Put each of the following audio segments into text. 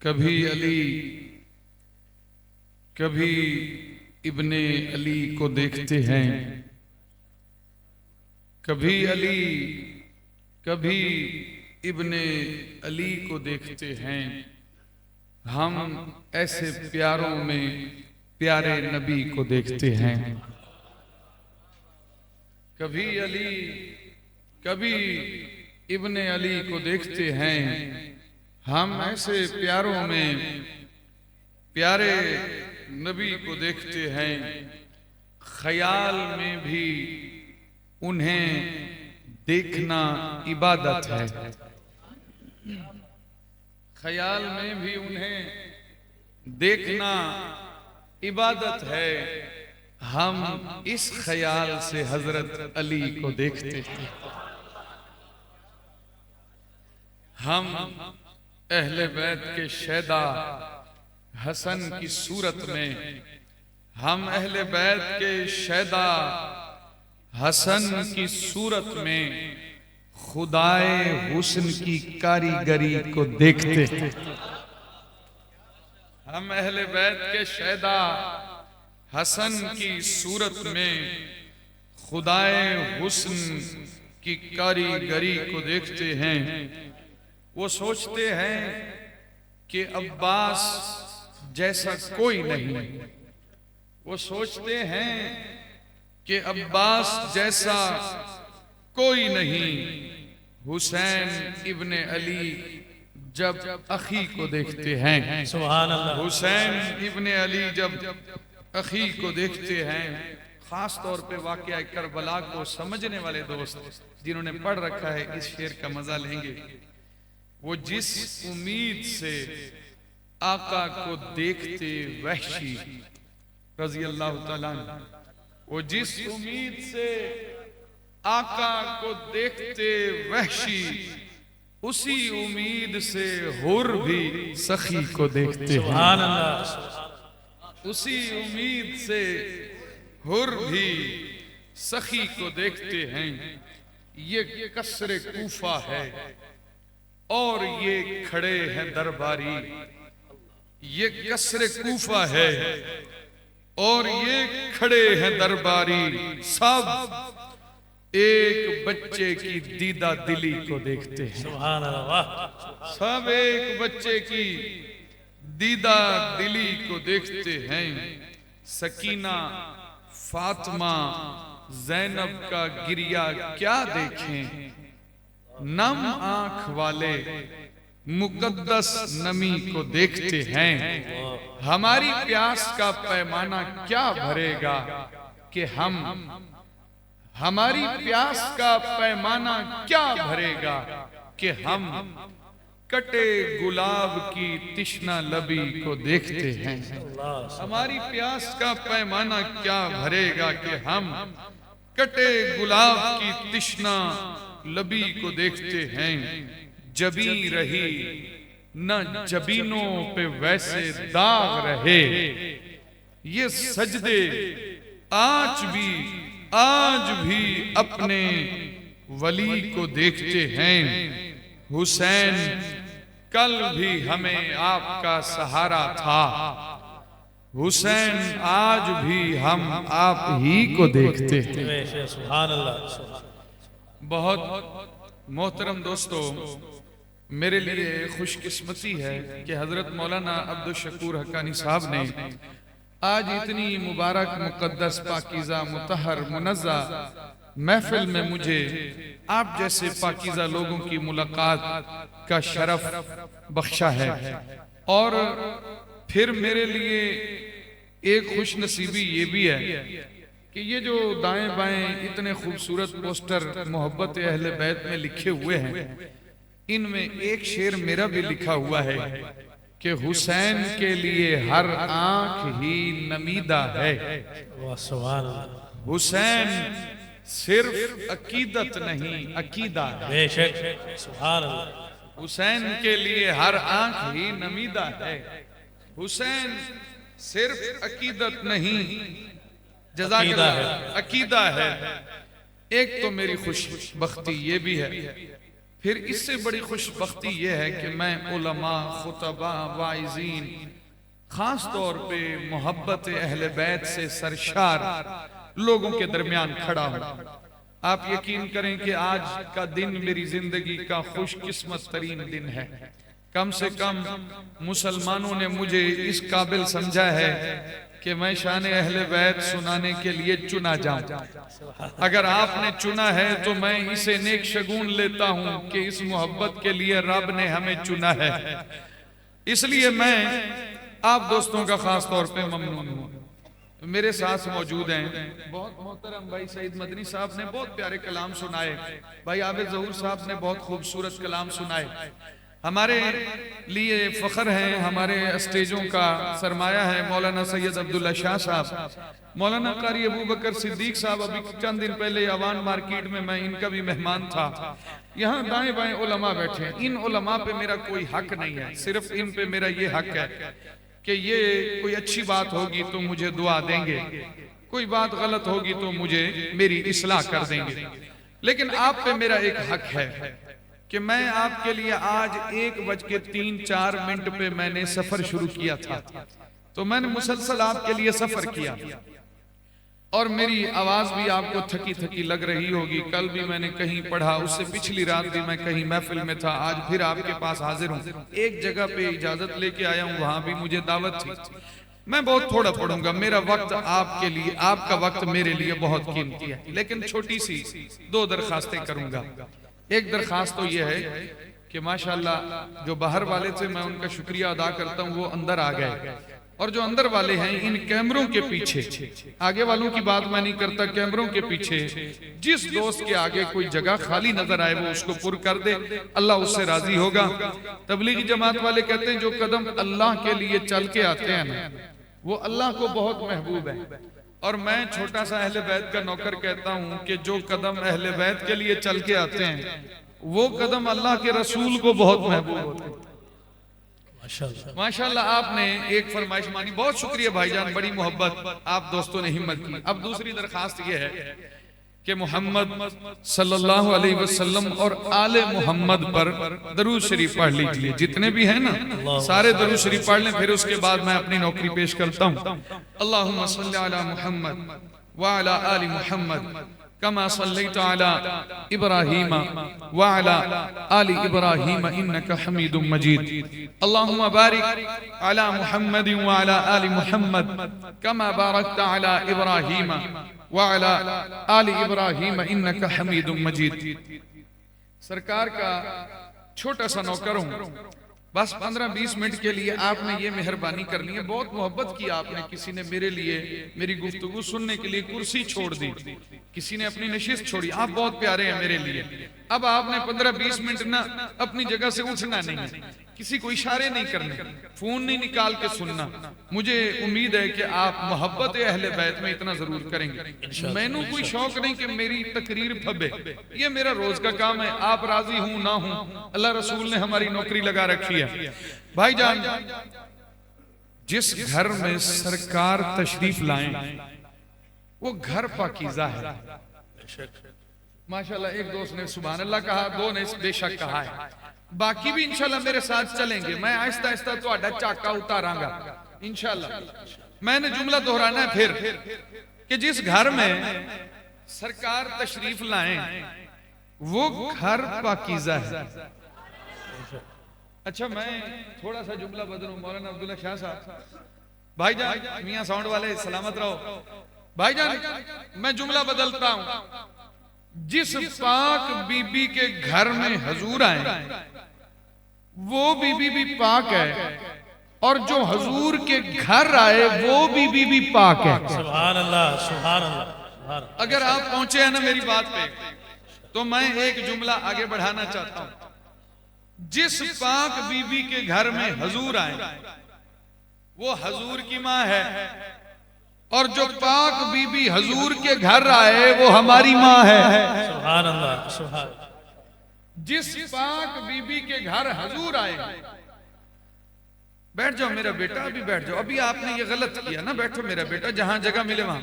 कभी अली कभी इब्ने अली को देखते हैं, कभी अली कभी इब्ने अली को देखते हैं। हम ऐसे प्यारों में प्यारे नबी को देखते हैं। कभी अली कभी इब्ने अली को देखते हैं। हम ऐसे प्यारों में प्यारे नबी को देखते हैं। ख्याल में भी उन्हें देखना इबादत है। ख्याल में भी उन्हें देखना इबादत है। हम इस ख्याल से हजरत अली को देखते हैं। हम अहले बैत के शैदा हसन की सूरत में, हम अहले बैत के शैदा हसन की सूरत में खुदाए हुस्न की कारीगरी को देखते हैं। हम अहले बैत के शैदा हसन की सूरत में खुदाए हुस्न की कारीगरी को देखते हैं। वो सोचते हैं कि अब्बास जैसा कोई नहीं। वो सोचते हैं कि अब्बास जैसा कोई नहीं। हुसैन इब्ने अली जब अखी को देखते हैं, सुभान अल्लाह, हुसैन इब्ने अली जब अखी को देखते हैं, खास तौर पे वाक़या करबला को समझने वाले दोस्त जिन्होंने पढ़ रखा है इस शेर का मजा लेंगे। वो जिस उम्मीद से आका को देखते वहशी रज़ी अल्लाह तआला, वो जिस उम्मीद से आका को देखते वहशी, उसी उम्मीद से हुर भी सखी को देखते हैं। सुभान अल्लाह। उसी उम्मीद से हुर भी सखी को देखते हैं। ये कसरे कूफा है और ये खड़े हैं दरबारी। ये कसरे कूफा है और ये खड़े हैं दरबारी। सब एक बच्चे की दीदा दिली को देखते हैं। सुभान अल्लाह। सब एक बच्चे की दीदा दिली को देखते हैं। सकीना, फातिमा, ज़ैनब का गिरिया क्या देखें, नम आंख वाले मुकद्दस नमी को देखते हैं। हमारी प्यास का पैमाना क्या भरेगा कि हम, हमारी प्यास का पैमाना क्या भरेगा कि हम कटे गुलाब की तिश्ना लबी को देखते हैं। हमारी प्यास का पैमाना क्या भरेगा कि हम कटे गुलाब की तिश्ना लबी को देखते हैं। जबी रही न जबीनों पे वैसे दाग रहे, ये सजदे आज भी अपने वली को देखते हैं। हुसैन कल भी हमें आपका सहारा था, हुसैन आज भी हम आप ही को देखते हैं। सुभान अल्लाह। बहुत मोहतरम दोस्तों, मेरे लिए खुशकिस्मती है कि हजरत मौलाना अब्दुल शकूर हक्कानी साहब ने आज इतनी मुबारक, मुकद्दस, पाकीज़ा, मुतहर, मुनज़्ज़ा महफिल में मुझे आप जैसे पाकीज़ा लोगों की मुलाकात का शरफ बख्शा है। और फिर मेरे लिए एक खुश नसीबी ये भी है कि ये जो दाएं बाएं इतने खूबसूरत पोस्टर मोहब्बत अहले बैत में लिखे हुए हैं, इनमें एक शेर मेरा भी लिखा हुआ है कि हुसैन के लिए हर आंख ही नमीदा है। हुसैन सिर्फ अकीदत नहीं, अकीदा है। बेशक। सुभान अल्लाह। हुसैन के लिए हर आंख ही नमीदा है। हुसैन सिर्फ अकीदत नहीं, जज़ाकल्लाह है, अकीदा है। एक तो मेरी खुशबख्ती ये भी है, फिर इससे बड़ी खुशबख्ती यह है कि मैं उलमा, खुतबा, वाइज़ीन, खास तौर पे मोहब्बत अहले बैत से सरशार लोगों के दरमियान खड़ा हूं। आप यकीन करें कि आज का दिन मेरी जिंदगी का खुशकिस्मत तरीन दिन है। कम से कम मुसलमानों ने मुझे इस काबिल समझा है कि मैं शान अहले बैत सुनाने के लिए चुना जाऊं। अगर आपने चुना है तो मैं इसे नेक शगुन लेता हूं कि इस मोहब्बत के लिए रब ने हमें चुना है। इसलिए मैं आप दोस्तों का खास तौर पे ममनून हूं। मेरे साथ मौजूद हैं बहुत मोहतरम भाई सईद मदनी साहब ने बहुत प्यारे कलाम सुनाए, भाई आबिद ज़हूर साहब ने बहुत खूबसूरत कलाम सुनाए। हमारे लिए फख्र हैं, हमारे स्टेजों का सरमाया है मौलाना सैयद अब्दुल्ला शाह साहब, मौलाना कारी अबू बकर सिद्दीक साहब। अभी चंद दिन पहले अवान मार्केट में मैं इनका भी मेहमान था। यहाँ दाएं बाएं उलमा बैठे हैं। इन उलमा पे मेरा कोई हक नहीं है, सिर्फ इन पे मेरा ये हक है कि ये कोई अच्छी बात होगी तो मुझे दुआ देंगे, कोई बात गलत होगी तो मुझे मेरी इस्लाह कर देंगे। लेकिन आप पे मेरा एक हक है कि मैं आपके लिए आज 1:03 पे मैंने सफर शुरू किया था, तो मैंने मुसलसल आपके लिए सफर किया और मेरी आवाज भी आपको थकी थकी लग रही होगी। कल भी मैंने कहीं पढ़ा, उससे पिछली रात भी मैं कहीं महफिल में था, आज फिर आपके पास हाजिर हूँ। एक जगह पे इजाजत लेके आया हूँ, वहां भी मुझे दावत थी। मैं बहुत थोड़ा पढ़ूंगा, मेरा वक्त आपके लिए, आपका वक्त मेरे लिए बहुत कीमती है। लेकिन छोटी सी 2 दरखास्तें करूंगा। एक दरखास्त तो यह है कि माशाल्लाह जो बाहर वाले थे मैं उनका शुक्रिया अदा करता हूँ, वो अंदर आ गए। और जो अंदर वाले हैं इन कैमरों के पीछे, आगे वालों की बात मैं नहीं करता, कैमरों के पीछे जिस दोस्त के आगे कोई जगह खाली नजर आए वो उसको पुर कर दे, अल्लाह उससे राजी होगा। तबलीगी जमात वाले कहते हैं जो कदम अल्लाह के लिए चल के आते हैं ना, वो अल्लाह को बहुत महबूब है। और मैं छोटा सा अहले बैत का नौकर कहता हूँ कि जो कदम अहले बैत के लिए चल के आते हैं वो कदम अल्लाह के रसूल को बहुत महबूब होते हैं। माशाल्लाह आपने एक फरमाइश मानी, बहुत शुक्रिया भाईजान, बड़ी मोहब्बत आप दोस्तों ने हिम्मत की। अब दूसरी दरखास्त ये है कि मोहम्मद सल्लल्लाहु अलैहि वसल्लम और आले मोहम्मद पर दरूद शरीफ पढ़ लीजिए। जितने भी हैं ना सारे दरूद शरीफ पढ़ लें, फिर उसके बाद मैं अपनी नौकरी पेश करता हूँ। अल्लाहुम्मा सल्ली अला मुहम्मद व अला आलि मुहम्मद कमा सल्लैता अला इब्राहीम व अला आलि इब्राहीम इन्नका हमीदुम मजीद। अल्लाहुम्मा बारिक अला मुहम्मद व अला आलि मुहम्मद कमा बारकता अला इब्राहीम व अला आलि इब्राहीम इन्नका हमीदुम मजीद। सरकार का छोटा सा नौकर हूं, बस 15-20 मिनट के लिए आपने ये मेहरबानी करनी है। बहुत मोहब्बत की आपने, किसी ने मेरे लिए मेरी गुफ्तगू सुनने के लिए कुर्सी छोड़ दी, किसी ने अपनी नशिस्त छोड़ी। आप बहुत प्यारे हैं मेरे लिए। अब आपने 15-20 मिनट ना अपनी जगह से उठना नहीं है, किसी को इशारे नहीं करने, फोन नहीं निकाल के सुनना। मुझे उम्मीद है कि आप मोहब्बत अहले बैत में इतना जरूर करेंगे। मैनू कोई शौक नहीं कि मेरी तकरीर फबे, ये मेरा रोज का काम है। आप राजी हूं ना हूं, अल्लाह रसूल ने हमारी नौकरी लगा रखी है। भाईजान, जिस घर में सरकार तशरीफ लाएं वो घर पाकीज़ा है। माशाल्लाह, एक दोस्त ने सुभान अल्लाह कहा, 2 ने बेशक कहा है, बाकी भी इंशाल्लाह मेरे साथ चलेंगे। मैं आहिस्ता आहिस्ता तो चाका उतारांगा इंशाल्लाह। मैंने जुमला दोहराना है फिर कि जिस घर में सरकार तशरीफ लाएं वो घर पाकीज़ा है। अच्छा, मैं थोड़ा सा जुमला बदलूं। मौलाना अब्दुल्ला शाह साहब, भाईजान मियां साउंड वाले सलामत रहो। भाईजान, मैं जुमला बदलता हूं। जिस पाक बीबी के घर में हजूर आए वो बीबी भी पाक है, और जो हजूर के घर आए वो बीबी भी पाक है। सुभान अल्लाह, सुभान अल्लाह। अगर आप पहुंचे हैं ना मेरी बात पे, तो मैं एक जुमला आगे बढ़ाना चाहता हूं। जिस पाक बीबी के घर में हजूर आए वो हजूर की माँ है, और जो पाक बीबी हजूर के घर आए वो हमारी माँ है। सुभान अल्लाह, सुभान। जिस पाक बीबी के घर हजूर आए, बैठ जाओ मेरा बेटा, अभी बैठ जाओ। अभी आपने ये गलत किया ना, बैठो मेरा बेटा, जहां जगह मिले वहां।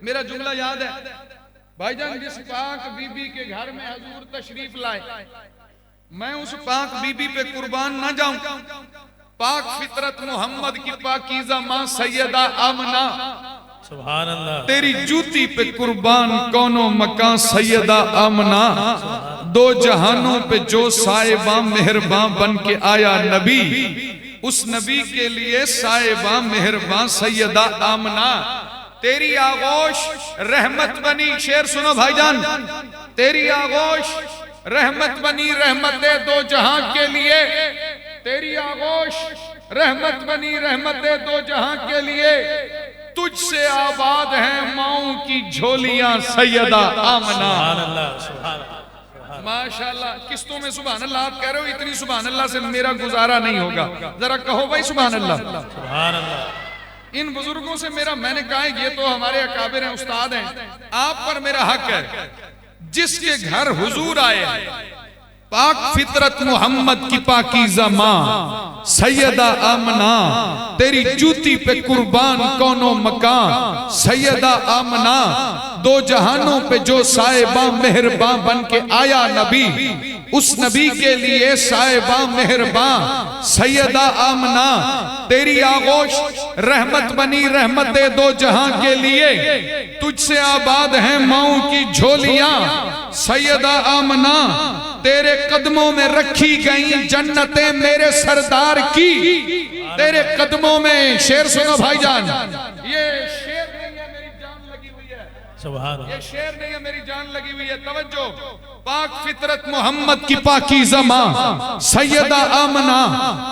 मेरा जुमला याद है भाईजान, जिस पाक बीबी के घर में हजूर तशरीफ लाए, मैं उस पाक बीबी पे कुर्बान ना जाऊं। पाक फितरत मोहम्मद की पाकीज़ा मां सैयदा आमना, सुभान अल्लाह। तेरी जूती पे कुर्बान कौनो मकान सैयदा आमना। दो जहानों पे जो साहिबा मेहरबान बन के आया नबी, उस नबी के लिए साहिबा मेहरबान सैयदा आमना। तेरी आगोश रहमत बनी, शेर सुनो भाईजान, तेरी आगोश रहमत बनी, रहमत दो जहां के लिए। तेरी आगोश रहमत बनी, रहमत दो जहां के लिए। तुझसे आबाद हैं माओ की झोलियां सैयदा आमना। माशाल्लाह, किस्तों में सुभान अल्लाह आप कह रहे हो, इतनी सुभान अल्लाह से मेरा गुजारा नहीं होगा। जरा कहो भाई सुभान अल्लाह। सुभान अल्लाह। इन बुजुर्गों से मेरा, मैंने कहा ये तो हमारे अकाबिर हैं, उस्ताद हैं, आप पर मेरा हक है। जिसके घर हुजूर आए पाक फितरत मोहम्मद की पाकीज़ा मां सैयदा आमना, तेरी जूती पे कुर्बान कौनो मकान सैयदा आमना। दो जहानों पे जो साहिबा मेहरबान बन के आया नबी, उस नबी के लिए साहिबा मेहरबान सैयदा आमना। तेरी आगोश रहमत बनी, रहमत दो जहां के लिए। तुझसे आबाद हैं माओ की झोलियां सैयदा आमना। तेरे कदमों में रखी गई जन्नतें मेरे सरदार की। तेरे कदमों में, शेर सुनो भाईजान, ये शेर नहीं है मेरी जान लगी हुई है, सुभान, ये शेर नहीं है मेरी जान लगी हुई है। तवज्जो, पाक फितरत मोहम्मद की पाकीज़ा मां सैयदा आमना,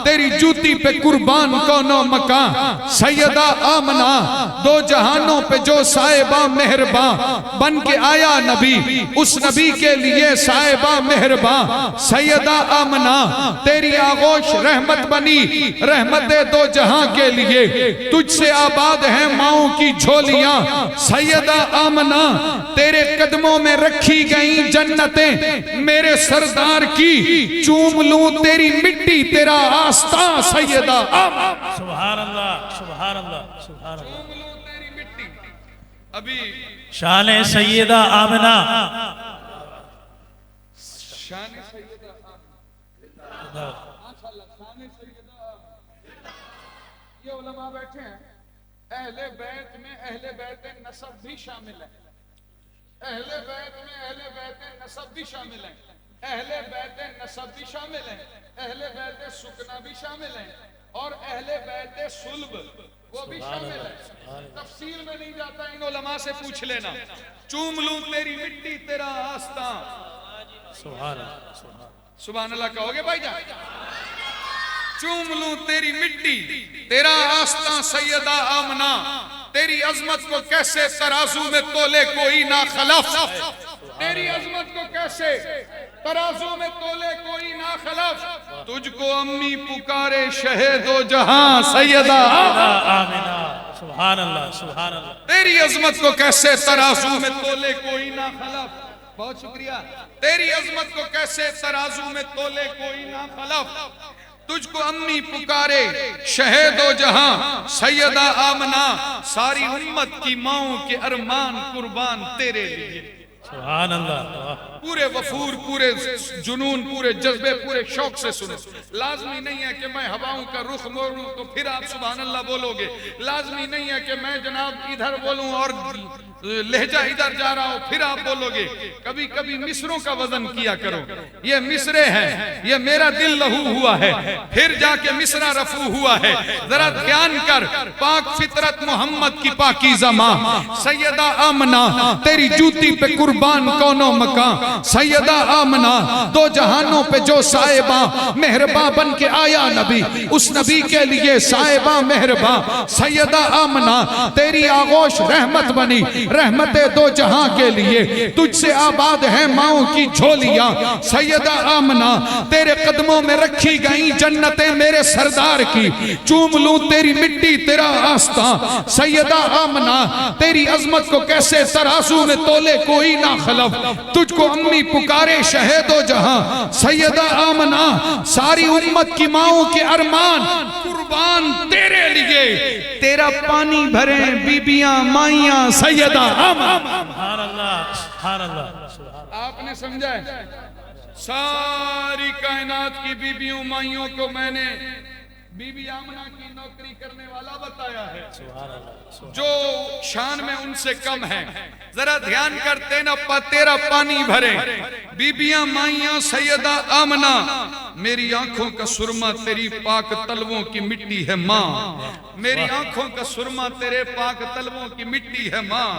तेरी जूती पे कुर्बान कौनो मकान सैयदा आमना। दो जहानों पे जो साहिबा मेहरबान बन के आया नबी, उस नबी के लिए साहिबा मेहरबान सैयदा आमना। तेरी आगोश रहमत बनी, रहमत दो जहां के लिए। तुझसे आबाद हैं माओ की झोलियां सैयदा आमना। तेरे कदमों में रखी गई जन्नतें मेरे सरदार की। चूम लूं तेरी मिट्टी तेरा आस्था सैयदा आमना। सुभान अल्लाह, सुभान अल्लाह, सुभान अल्लाह। चूम लूं तेरी मिट्टी। अभी शान सैयदा आमना, शान सैयदा आमना, शान सैयदा आमना। ये उलमा बैठे हैं, अहले बैत में अहले बैत नसब भी शामिल है। अहले बैत में अहले बैत नसब भी शामिल है, अहले बैत नसब भी शामिल है, अहले बैत सुकना भी शामिल है, और अहले बैत सुल्ब वो भी शामिल है। तफसील में नहीं जाता, इन उलमा से पूछ लेना। चूम लूं तेरी मिट्टी तेरा आस्था, सुभान अल्लाह, सुभान अल्लाह कहोगे भाईजान? चूम लूं तेरी मिट्टी तेरा आस्था सैयदा आमना। तेरी अजमत को कैसे तराजू में तोले कोई ना खलफ। तेरी अजमत को कैसे तराजू में तोले कोई ना खलफ। तुझको अम्मी पुकारे शहीदो जहां सैयदा आमिना। सुभान अल्लाह, सुभान अल्लाह। तेरी अजमत को कैसे तराजू में तोले कोई ना खलफ। बहुत शुक्रिया। तेरी अजमत को कैसे तराजू में तोले कोई ना खलफ। तुझको अम्मी पुकारे शहीदो जहां सैयदा आमना। सारी उम्मत की माओं के अरमान कुर्बान तेरे लिए। सुभान अल्लाह। पूरे वफूर, पूरे जुनून, पूरे जज्बे, पूरे शौक से सुनो। लाजमी नहीं है कि मैं हवाओं का रुख मोड़ूं तो फिर आप सुभान अल्लाह बोलोगे। लाजमी नहीं है कि मैं जनाब इधर बोलूं और लहजा इधर जा रहा हो फिर आप बोलोगे। कभी कभी मिसरों का वजन किया करो। ये मिसरे हैं, ये मेरा दिल लहू हुआ है, फिर जाके मिसरा रफू हुआ है। जरा ध्यान कर, पाक फितरत मोहम्मद की पाकीज़ा मां सैयदा आमना। तेरी जूती पे कुर्बान कौनो मकान सैयदा आमना। दो जहानों पे जो साहिबा मेहरबा बन के आया नबी, उस नबी के लिए साहिबा मेहरबा सैयदा आमना। तेरी आगोश रहमत बनी, रहमत दो जहां के लिए। तुझसे आबाद है माओ की झोलियां सैयदा आमना। तेरे कदमों में रखी गई जन्नतें मेरे सरदार की। चूम लूं तेरी मिट्टी तेरा आस्था सैयदा आमना। तेरी अजमत को कैसे तराजू में तोले कोई ना खलफ। तुझको अम्मी पुकारे शहीदो जहां सैयदा आमना। सारी उम्मत की माओं के अरमान कुर्बान तेरे लिए। तेरा पानी भरे बीबियां माइयां सैयदा आमना। सुभान अल्लाह, सुभान अल्लाह। आपने समझा है? सारी कायनात की बीबियों माइयों को मैंने बीबी आमना की नौकरी करने वाला बताया है, जो शान में उनसे कम है। जरा ध्यान करते ना, तेरा पानी भरे। बीबियां माइयां सैयदा आमना, मेरी आंखों का सुरमा तेरी पाक तलवों की मिट्टी है माँ। मेरी आंखों का सुरमा तेरे पाक तलवों की मिट्टी है माँ।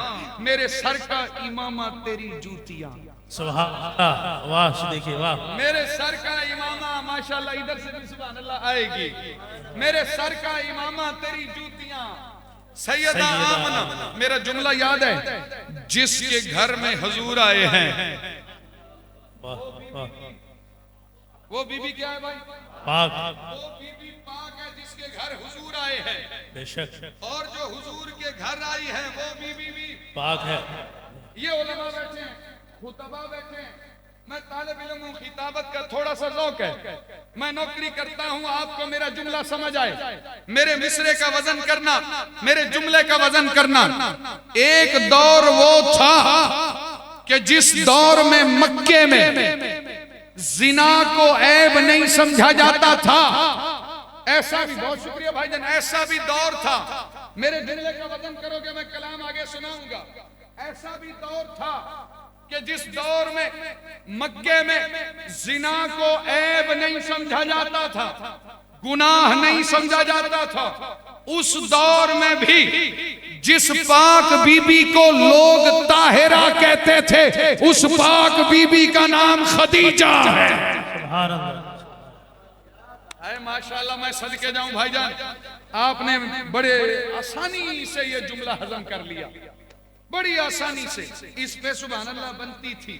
मेरे सर का इमामा तेरी जूतियां। सुभान अल्लाह, वाह देखिए वाह। मेरे सर का इमामा, माशाल्लाह इधर से भी सुभान अल्लाह आएगी। मेरे सर का इमामा तेरी जूतियां सैयदा आमना। मेरा जुमला याद है, जिसके घर में हुजूर आए हैं वो बीबी क्या है भाई? पाक। वो बीबी पाक है जिसके घर हुजूर आए हैं। बेशक। और जो हुजूर के घर आई है वो बीबी भी पाक है। ये उलमा बैठे हैं, खुतबा बैठे हैं। मैं तालिब इल्म हूं, खिताबत का थोड़ा सा ज़ौक़ है। मैं नौकरी करता हूं, आपको मेरा जुमला समझ आए, मेरे मिसरे का वजन करना, मेरे जुमले का वजन करना। एक दौर वो था कि जिस दौर में मक्के में जिना को ऐब नहीं समझा जाता था, ऐसा भी, बहुत शुक्रिया भाईजान, ऐसा भी दौर था। मेरे जुमले का वजन करोगे मैं कलाम आगे सुनाऊंगा। ऐसा भी दौर था कि जिस दौर में मक्के में जिना को ऐब नहीं समझा जाता था, गुनाह नहीं समझा जाता था। उस दौर में भी जिस पाक बीबी को लोग ताहिरा कहते थे, उस पाक बीबी का नाम खदीजा है। सुभान अल्लाह। अरे माशाल्लाह, मैं सदके जाऊं भाईजान, आपने बड़े आसानी से ये जुमला हजम कर लिया, बड़ी आसानी से। इस पे सुभान अल्लाह बनती थी।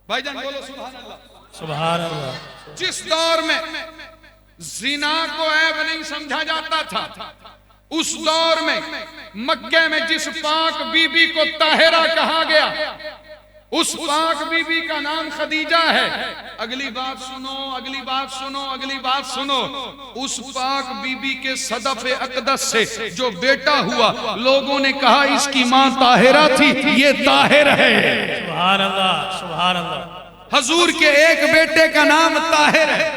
भाईजान बोलो सुभान अल्लाह। सुभान अल्लाह। जिस दौर में जिना को ऐब नहीं समझा जाता था, उस दौर में मक्के में जिस पाक बीबी को ताहिरा कहा गया, उस पाक बीबी का नाम खदीजा है। अगली बात सुनो, अगली बात सुनो, अगली बात सुनो। उस पाक बीबी के सदफ अकदस से जो बेटा हुआ, लोगों ने कहा इसकी मां ताहिरा थी, ये ताहिर है। सुभान अल्लाह, सुभान अल्लाह। हुजूर के एक बेटे का नाम ताहिर है,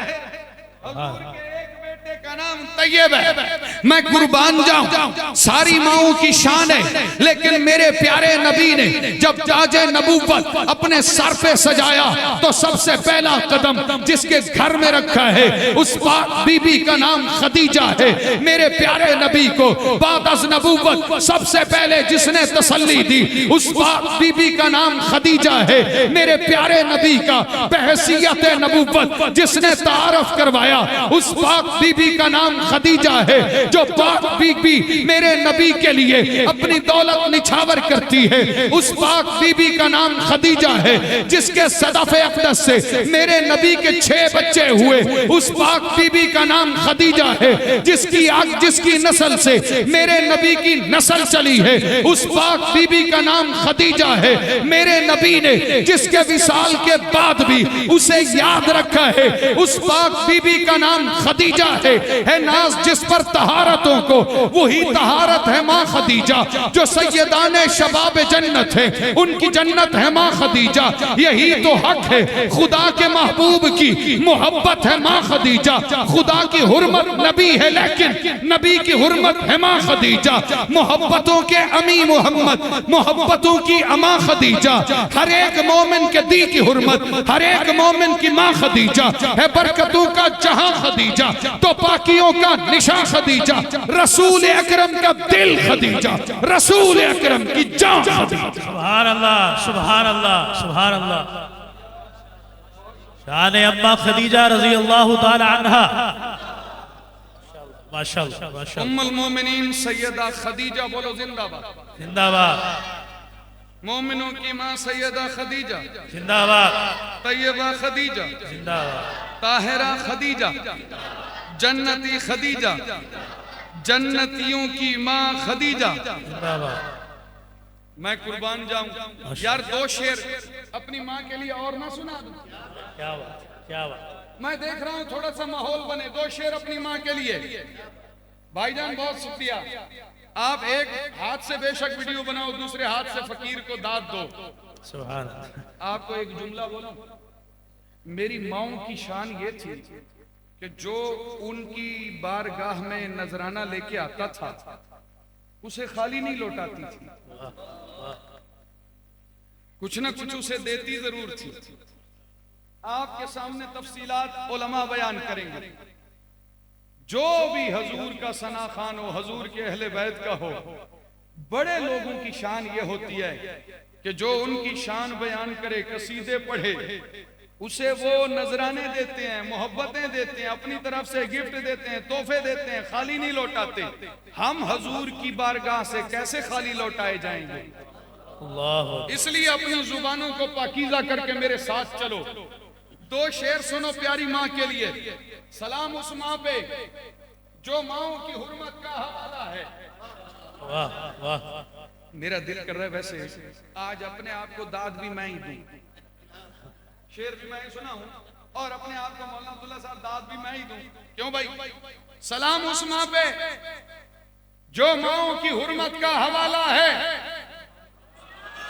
हुजूर के एक बेटे का नाम तैयब है। मैं कुर्बान जाऊं, सारी माओं की शान है, लेकिन मेरे प्यारे नबी ने जब ताजे नबूवत अपने सर पे सजाया तो सबसे पहला कदम जिसके घर में रखा है, उस पाक बीबी का नाम खदीजा है। मेरे प्यारे नबी को बाद अज़ नबूवत सबसे पहले जिसने तसल्ली दी, उस पाक बीबी का नाम खदीजा है। मेरे प्यारे नबी का बहसियत नबूवत जिसने तारफ करवाया, उस पाक बीबी का नाम खदीजा है। जो पाक बीबी मेरे नबी के लिए अपनी दौलत निछावर करती है, उस पाक बीबी का नाम खदीजा है। जिसके सदफ़े अक़दस से मेरे नबी के 6 बच्चे हुए, उस पाक बीबी का नाम खदीजा है। जिसकी नस्ल से मेरे नबी की नस्ल चली है, उस पाक बीबी का नाम खदीजा है। मेरे नबी ने जिसके विसाल के बाद भी उसे याद रखा है, उस पाक बीबी का नाम खदीजा है। नाज जिस पर तहारतों को, वही तहारत है माँ खदीजा। जो सैयदाने शबाब जन्नत है, उनकी जन्नत है माँ खदीजा। यही तो हक है, खुदा के महबूब की मोहब्बत है माँ खदीजा। खुदा की हुर्मत नबी है, लेकिन नबी की हुर्मत है माँ खदीजा। मोहब्बतों के अमी मोहम्मद, मोहब्बतों की अमा खदीजा। हर एक मोमिन के दी की हुर्मत, हर एक मोमिन की माँ खदीजा है। बरकतों का जहां खदीजा, तो पाकियों का निशा खदीजा। रसूल अकरम का दिल खदीजा, रसूल अकरम की जान खदीजा। सुभान अल्लाह, सुभान अल्लाह, सुभान अल्लाह। शान अम्मा खदीजा रज़ी अल्लाह ताला अन्हा। माशाअल्लाह, माशाअल्लाह। उम्मुल मोमिनीन सैयदा खदीजा, बोलो जिंदाबाद, जिंदाबाद। मोमिनों की मां सैयदा खदीजा, जिंदाबाद। तैयबा खदीजा, जिंदाबाद। ताहिरा खदीजा, जन्नती खदीजा, जन्नतियों की मां खदीजा। जिंदाबाद। मैं कुर्बान जाऊं यार, 2 शेर अपनी मां के लिए और ना सुना दूं? क्या बात, क्या बात। मैं देख रहा हूं थोड़ा सा माहौल बने। 2 शेर अपनी मां के लिए। भाईजान बहुत शुक्रिया। आप एक हाथ से बेशक वीडियो बनाओ, दूसरे हाथ से फकीर को दाद दो। सुभान अल्लाह। आपको एक जुमला बोलूं, मेरी माओं की शान ये थी कि जो उनकी बारगाह में नजराना लेके आता था उसे खाली नहीं लौटाती थी, कुछ ना कुछ उसे देती जरूर थी। आपके सामने तफसीलात उलमा बयान करेंगे। जो भी हजूर का सना खान हो, हजूर के अहले बैत का हो, बड़े लोगों की शान ये होती है कि जो उनकी शान बयान करे, कसीदे पढ़े, उसे वो नजराने देते हैं, मोहब्बतें देते हैं, अपनी तरफ से गिफ्ट देते हैं, तोहफे देते हैं, खाली नहीं लौटाते। हम हजूर की बारगाह से कैसे खाली लौटाए जाएंगे? इसलिए अपनी जुबानों को पाकीज़ा करके मेरे साथ चलो। दो शेर सुनो प्यारी माँ के लिए। सलाम उस माँ पे जो माओं की हुर्मत का हवाला है। वाह वाह। मेरा दिल कर रहा है वैसे आज अपने आप को दाद भी मैं ही दूं, शेर भी मैं ही सुनाऊं और अपने आप को मौलाना अब्दुल्ला साहब दाद भी मैं ही दूं। क्यों भाई? सलाम उस माँ पे जो माओं की हुर्मत का हवाला है।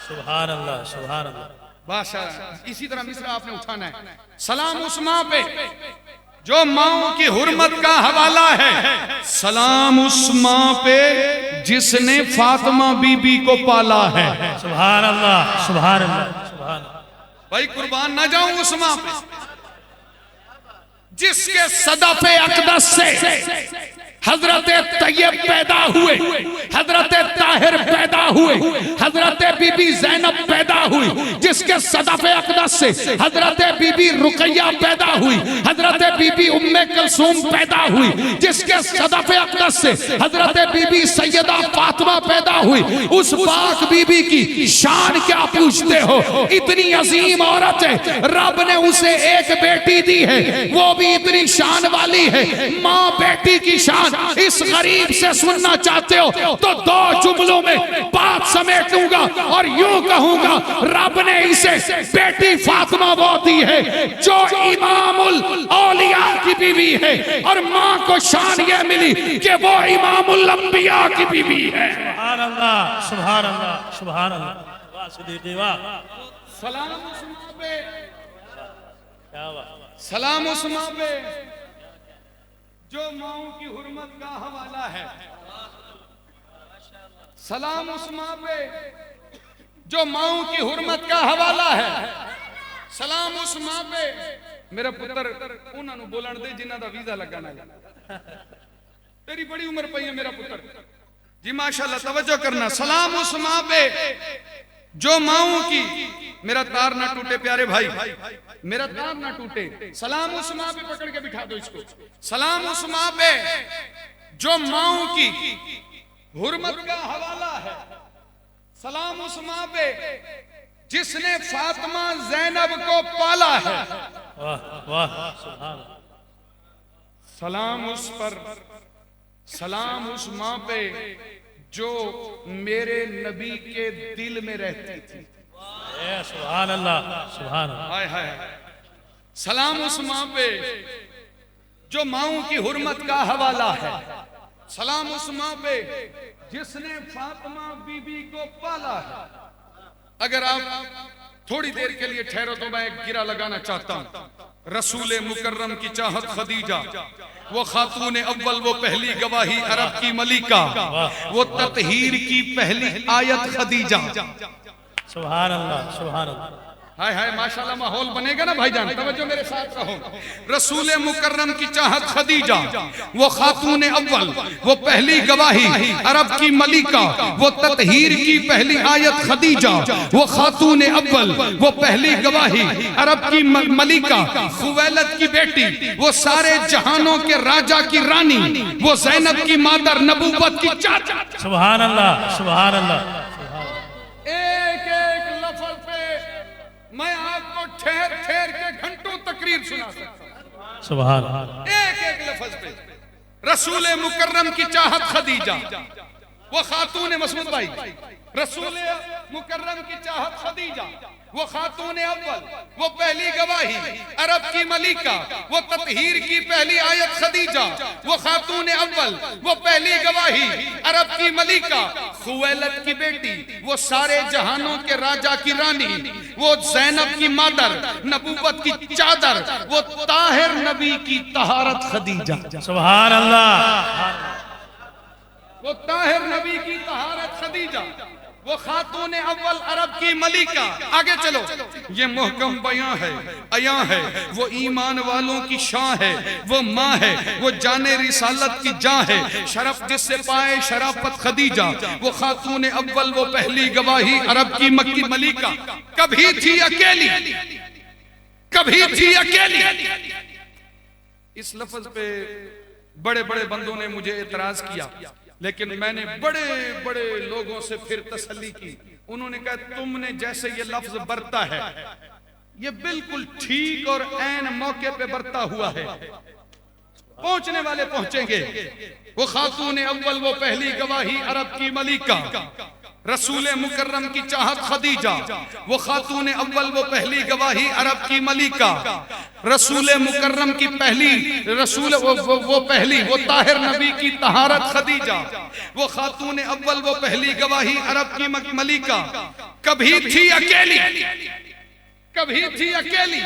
सुभान अल्लाह, सुभान अल्लाह। बादशाह इसी तरह मिसरा आपने उठाना है। सलाम उस माँ पे जो माओं की हुर्मत का हवाला है। सलाम उस माँ पे जिसने फातिमा बीबी को पाला है। सुभान अल्लाह, सुभान अल्लाह, सुभान अल्लाह। भाई कुर्बान ना जाऊं उस माँ पे जिसके सदफे अक़दस से हजरत तैयब पैदा हुए, हजरत ताहिर पैदा हुए, हजरत बीबी ज़ैनब पैदा हुई, जिसके सदफे अक़दस से हजरत बीबी रुकैया पैदा हुई, हजरत बीबी उम्मे कुलसूम पैदा हुई, जिसके सदफे अक़दस से हजरत बीबी सैयदा फातिमा पैदा हुई। उस पाक बीबी की शान क्या पूछते हो? इतनी अजीम औरत है, रब ने उसे एक बेटी दी है, वो भी इतनी शान वाली है। माँ बेटी की शान इस गरीब से सुनना चाहते हो तो दो जुमलों में बात समेट दूंगा और यूं कहूंगा, रब ने इसे बेटी फातिमा वो दी है जो इमामुल औलिया की बीवी है, और माँ को शान ये मिली कि वो इमामुल अंबिया की बीवी है। सुभान अल्लाह, सुभान अल्लाह, सुभान अल्लाह। वाह सिद्दीकी वाह। सलाम उस माँ पे, क्या बात। सलाम उस माँ पे जो माओं की हुर्मत का हवाला है। सलाम उस माँ पे जो माओं की हुर्मत का हवाला है। सलाम उस माँ पे। मेरा पुत्र उन्होंने बोलन दे जिन्हां दा वीजा लगाना है। तेरी बड़ी उम्र पई है मेरा पुत्र जी, माशाल्लाह तवज्जो करना। सलाम उस माँ पे जो माओं की, मेरा तार ना टूटे प्यारे भाई, मेरा तार ना टूटे। सलाम उस माँ पे, पकड़ के बिठा दो इसको। सलाम उस माँ पे जो माओं की हुर्मत का हवाला है। सलाम उस माँ पे जिसने फातिमा ज़ैनब को पाला है। वाह वाह, सुभान। सलाम उस पर, सलाम उस माँ पे जो मेरे नबी के दिल में रहती थी। सुभान अल्लाह, सुभान अल्लाह। हाय हाय। सलाम उस माँ पे जो माओं की हुर्मत का हवाला है। सलाम उस माँ पे जिसने फातिमा बीबी को पाला है। अगर आप थोड़ी देर के लिए ठहरो तो मैं एक गिरा लगाना चाहता हूँ। रसूले मुकर्रम की चाहत खदीजा, वो खातून अव्वल, वो पहली गवाही अरब की मलिका, वो ततहीर की पहली आयत खदीजा। सुभान अल्लाह, सुभान अल्लाह। हाय हाय, माशाल्लाह माहौल बनेगा ना भाईजान, तवज्जो मेरे साथ रहो। रसूल मुकर्रम की चाहत खदीजा, वो खातून अव्वल, वो पहली गवाही अरब की मलिका, वो ततहीर की पहली आयत खदीजा, वो खातून अव्वल, वो पहली गवाही अरब की मलिका, खुवैलद की बेटी, वो सारे जहानों के राजा की रानी, वो ज़ैनब की मादर, नबूवत की चाचा। सुभान अल्लाह, सुभान अल्लाह। एक एक लफ्ज पे मैं आपको ठहर ठहर के घंटों तकरीर सुना सकता हूं। सुभान। एक एक लफ्ज पे रसूल मुकर्रम की चाहत खदीजा, वो खातून मसूद भाई, रसूल मुकर्रम की चाहत खदीजा, वो खातून अव्वल, वो पहली गवाही, अरब की मलिका, वो ततहीर की पहली आयत खदीजा, वो खातून अव्वल, वो पहली गवाही, अरब की मलिका, खुवैलद की बेटी, वो सारे जहानों के राजा की रानी, वो ज़ैनब की मादर, नबूवत की चादर, वो ताहिर नबी की तहारत खदीजा। सुभान अल्लाह। वो ताहिर नबी की तहारत खदीजा, वो खातून अव्वल अरब की मलिका। आगे चलो, ये मुहकम बयां है, अयां है, वो ईमान वालों की शान है, वो माँ है, वो जाने रिसालत की जान है, शरफ जिससे पाए शराफत खदीजा, वो खातून अव्वल, वो पहली गवाही, अरब की मक्की मलिका। कभी थी अकेली, कभी थी अकेली। इस लफ्ज पे बड़े बड़े बंदों ने मुझे एतराज किया, लेकिन मैंने बड़े बड़े लोगों से फिर तसल्ली की। उन्होंने कहा तुमने जैसे ये लफ्ज बरता है, ये बिल्कुल ठीक और ऐन मौके पे बरता हुआ है। पहुंचने वाले पहुंचेंगे। वो खातून अव्वल, वो पहली गवाही, अरब की मलिका, रसूल मुकर्रम की चाहत खदीजा, वो खातून अव्वल, वो पहली गवाही, अरब की मलिका, रसूल मुकर्रम की पहली रसूल वो पहली, वो ताहिर नबी की तहारत खदीजा, वो खातून अव्वल, वो पहली गवाही, अरब की मलिका। कभी थी अकेली, कभी थी अकेली,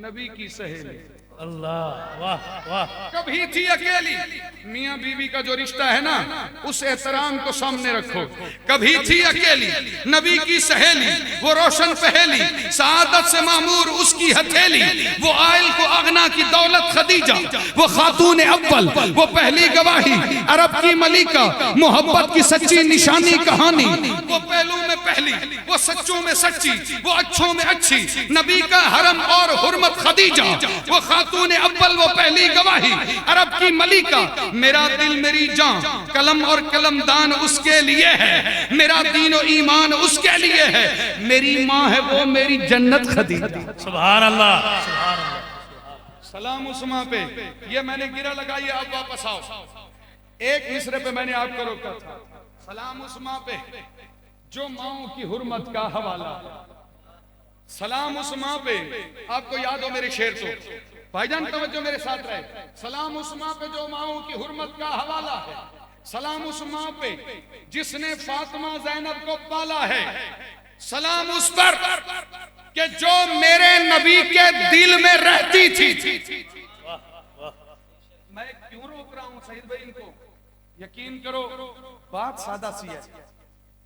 नबी की सहेली। अल्लाह, वाह वाह। कभी थी अकेली। मियां बीवी का जो रिश्ता है ना, उस एहतराम को सामने रखो। कभी थी अकेली, नबी की सहेली, वो रोशन पहेली, सआदत से मामूर उसकी हथेली, वो आयल को अगना की दौलत खदीजा, वो खातून अव्वल, वो पहली गवाही, अरब की मलिका, मोहब्बत की सच्ची निशानी कहानी, वो पहलू में पहली, वो सच्चों में सच्ची, वो अच्छों में अच्छी, नबी का हरम और हुर्मत खदीजा, वो खातून अव्वल, वो पहली गवाही, अरब की मलिका। मेरा दिल मेरी जान, कलम और कलमदान उसके लिए है, मेरा दीन और ईमान उसके लिए है, मेरी माँ है वो मेरी जन्नत खदीजा। सुभान अल्लाह, सुभान अल्लाह। सलाम उस माँ पे। ये मैंने गिरा लगाई, आप वापस आओ। एक मिसरे पे मैंने आपको रोका था। सलाम उस माँ पे जो माओ की हुर्मत का हवाला। सलाम उस माँ पे, आपको याद हो मेरे शेर तो भाईजान तवज्जो मेरे साथ रहे। सलाम उस माँ पे जो माओ की हुर्मत का हवाला है। सलाम उस माँ पे जिसने फातिमा ज़ैनब को पाला है। सलाम उस पर कि जो मेरे नबी के दिल में रहती थी। मैं क्यों रोक रहा हूं सईद भाई इनको? यकीन करो बात सादा सी है,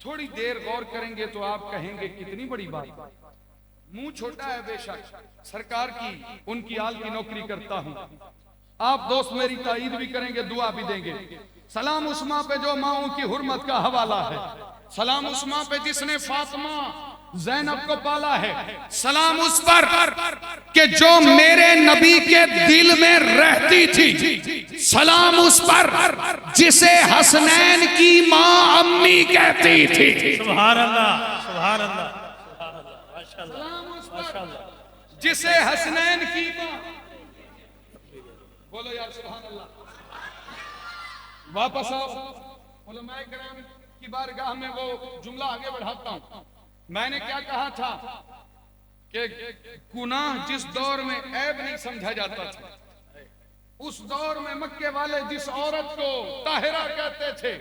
थोड़ी देर गौर करेंगे तो आप कहेंगे कितनी बड़ी बात। मुंह छोटा है बेशक, सरकार की उनकी आल की नौकरी करता हूं। आप दोस्त मेरी ताईद भी करेंगे, दुआ भी देंगे। सलाम उस माँ पे जो माओ की हुर्मत का हवाला है। सलाम उस माँ पे जिसने फातिमा ज़ैनब को पाला है। सलाम उस पर कि जो मेरे नबी के दिल में रहती थी। सलाम उस पर जिसे हसनैन की माँ अम्मी कहती थी। सुभान अल्लाह, सुभान अल्लाह, माशाअल्लाह, माशाअल्लाह। जिसे हसनैन की माँ, बोलो यार सुभान अल्लाह। वापस आओ, उलमाए किराम की बारगाह में वो जुमला आगे बढ़ाता हूं। मैंने क्या कहा था कि गुनाह जिस दौर में ऐब नहीं समझा जाता था, उस दौर में मक्के वाले जिस औरत को ताहिरा कहते थे,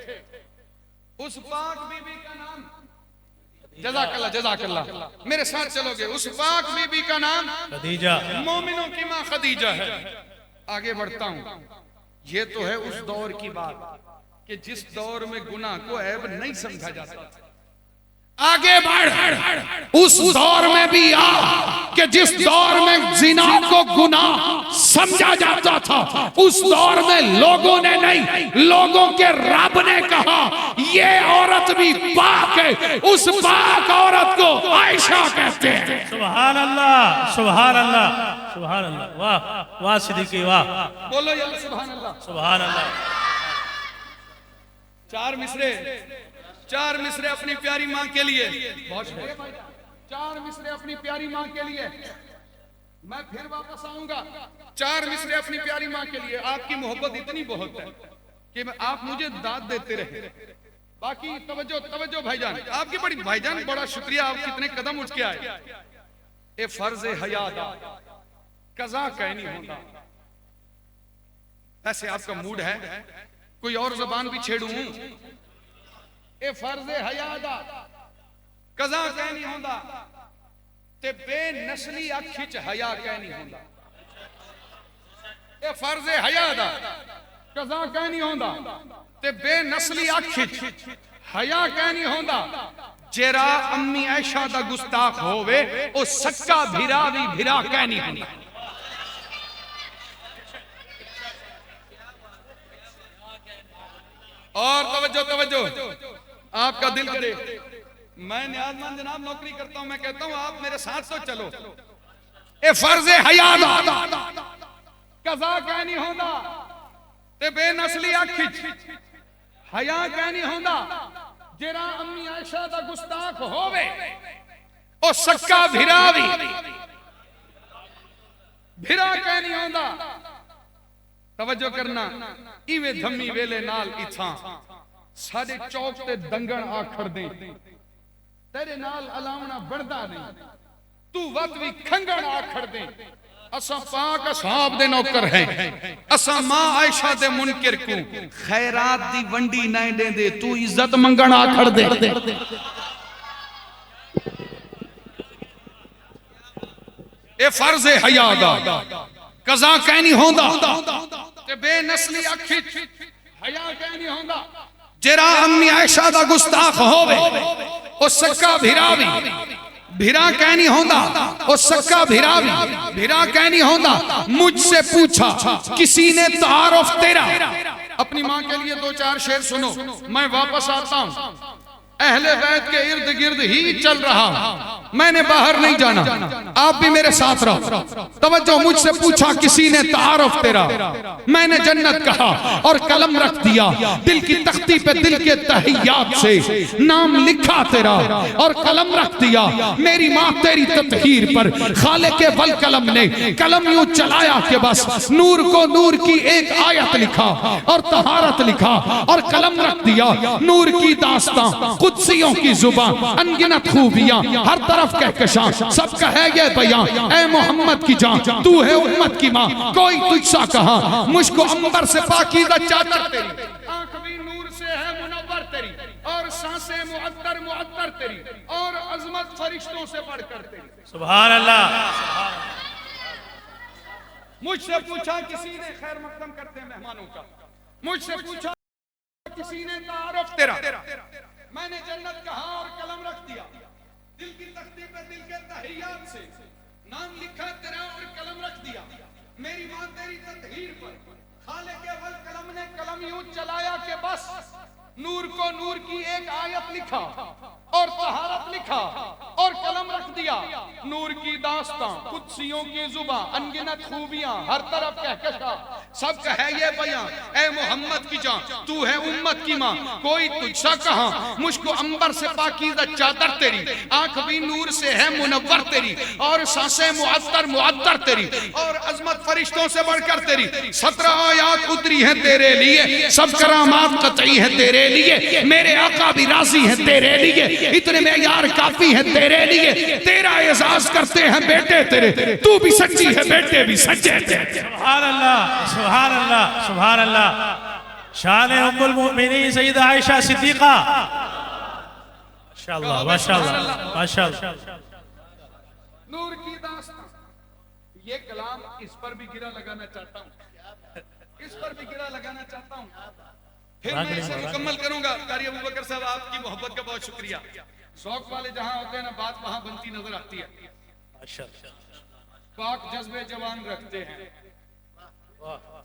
उस पाक बीबी का नाम, जज़ाकल्लाह जज़ाकल्लाह, मेरे साथ चलोगे, उस पाक बीबी का नाम खदीजा, मोमिनों की मां खदीजा है। आगे बढ़ता हूं। ये तो है उस दौर की बात कि जिस दौर में गुनाह को ऐब नहीं समझा जाता था। आगे बढ़, उस दौर में भी आ कि जिस दौर में जिना को गुनाह समझा जाता था, उस दौर में लोगों ने नहीं, लोगों के रब ने कहा ये औरत भी पाक है। उस पाक औरत को आयशा कहते हैं। सुभान अल्लाह, सुभान अल्लाह, सुभान अल्लाह। वाह वाह सिद्दीकी, वाह, बोलो या सुभान अल्लाह, सुभान अल्लाह। चार मिसरे अपनी प्यारी माँ के लिए, बहुत शुक्रिया भाई। चार मिसरे अपनी प्यारी माँ के लिए, मैं फिर वापस आऊंगा। चार मिसरे अपनी प्यारी माँ के लिए। आपकी मोहब्बत इतनी बहुत है कि आप मुझे दाद देते रहे, बाकी तवज्जो तवज्जो भाईजान, आपकी बड़ी भाईजान बड़ा शुक्रिया, आप कितने कदम उठ के आए। ए फर्ज हया दा कज़ा कह नहीं होता। ऐसे आपका मूड है कोई और जबान भी छेड़ूं। ए फर्ज हया दा कज़ा कह नहीं होता ते बेनस्ली अखी च हया कह नहीं होता। ए फर्ज हया दा कज़ा कह नहीं होता ते बेनस्ली अखी च हया कह नहीं होता। जेरा अम्मी आयशा दा गुस्ताख होवे ओ सक्का भिरा भी भिरा कह नहीं होता। और तवज्जो तवज्जो, आपका दिल करे, मैं नियाज़मंद जनाब नौकरी करता हूं, मैं कहता हूं आप मेरे साथ तो चलो। ए फर्ज हया दा कज़ा कह नहीं होता ते बेनस्ली अखी हया कह नहीं होता। जेरा अम्मी आयशा दा गुस्ताख होवे ओ सक्का भिरा भी भिरा कह नहीं होता। तवज्जो करना, इवें धम्मी वेले नाल इथां साडे चौक ते दंगण आखड़ दे तेरे नाल अलावना बढ़दा नहीं, तू वत भी खंगण आखड़ दे। असा पाक असहाब दे नौकर हैं, असा मां आयशा दे मुनकिर को खैरात दी वंडी नहीं दे दे, तू इज्जत मंगण आखड़ दे। ए फर्ज हया दा कज़ा कह नहीं होंदा ते बेनस्ली अखी हया कह नहीं होंदा। जेरा अम्मी आयशा दा गुस्ताख होवे ओ सक्का भिरा भी भिरा कह नहीं होंदा। ओ सक्का भिरा भी भिरा कह नहीं होंदा। मुझसे पूछा किसी ने तारुफ तेरा। अपनी मां के लिए दो चार शेर सुनो, मैं वापस आता हूं। अहले बैत के इर्द गिर्द ही चल रहा हूं, मैंने बाहर नहीं जाना, आप भी मेरे साथ रहो। तवज्जो, मुझसे पूछा किसी ने तारुफ तेरा, मैंने जन्नत कहा और कलम रख दिया। दिल की तख्ती पे दिल के तहियात से नाम लिखा तेरा और कलम रख दिया। मेरी माँ तेरी तत्हीर पर खाले के वल कलम ने कलम यूं चलाया कि बस नूर को नूर की एक आयत लिखा और तहारत लिखा और कलम रख दिया। नूर की दास्तां, कुदसियों की जुबान, अनगिनत खूबियां, हर तरफ कहकशां, सब कहे ये बयां। ऐ मोहम्मद की जान, तू है उम्मत की माँ, कोई तुझसा कहा। मुझको अंबर से पाकीज़ा चादर तेरी, आँख भी नूर से है मुनव्वर तेरी, और सांसें मुअत्तर मुअत्तर तेरी, और अजमत फरिश्तों से बढ़कर तेरी। सुभान अल्लाह। मुझसे पूछा किसी ने, खैर मकदम करते हैं मेहमानों का, मुझसे पूछा किसी ने तारुफ तेरा, मैंने जन्नत कहा और कलम रख दिया। दिल की तख्ती पे दिल के तहियात से नाम लिखा तेरा और कलम रख दिया। मेरी मां तेरी तत्हीर पर खाले के वल कलम ने कलम यूं चलाया कि बस नूर को नूर की एक आयत लिखा और तहारत लिखा और कलम रख दिया। नूर की दास्तां, कुदसियों की जुबां, अनगिनत खूबियां, हर तरफ कहकशा, सब कहे ये बयां। ऐ मोहम्मद की जान, तू है उम्मत की मां, कोई तुझसा कहा। मुझको अंबर से पाकीज़ा चादर तेरी, आंख भी नूर से है मुनव्वर तेरी, और सांसें मुअत्तर मुअत्तर तेरी, और अजमत फरिश्तों से बढ़कर तेरी। 17 आयात उतरी है तेरे लिए, सब करामात कतई है तेरे लिए। मेरे आका भी राजी है तेरे लिए, इतने में यार काफी है तेरे लिए। तेरा एजाज करते हैं बेटे तेरे, तू भी सच्ची है बेटे भी सच्चे तेरे। सुभान अल्लाह, सुभान अल्लाह, सुभान अल्लाह। शान उम्मुल मोमिनीन सैयदा आयशा सिद्दीका, माशाअल्लाह माशाअल्लाह माशाअल्लाह। नूर की दास्तां, ये कलाम इस पर भी गिरा लगाना चाहता हूँ, इस पर भी गिरा लगाना चाहता हूँ, फिर मैं इसे मुकम्मल करूंगा। कारी अबू बकर साहब, आपकी मोहब्बत का बहुत शुक्रिया। शौक वाले जहां होते हैं ना, बात वहां बनती नजर आती है। पाक जज्बे जवान रखते हैं,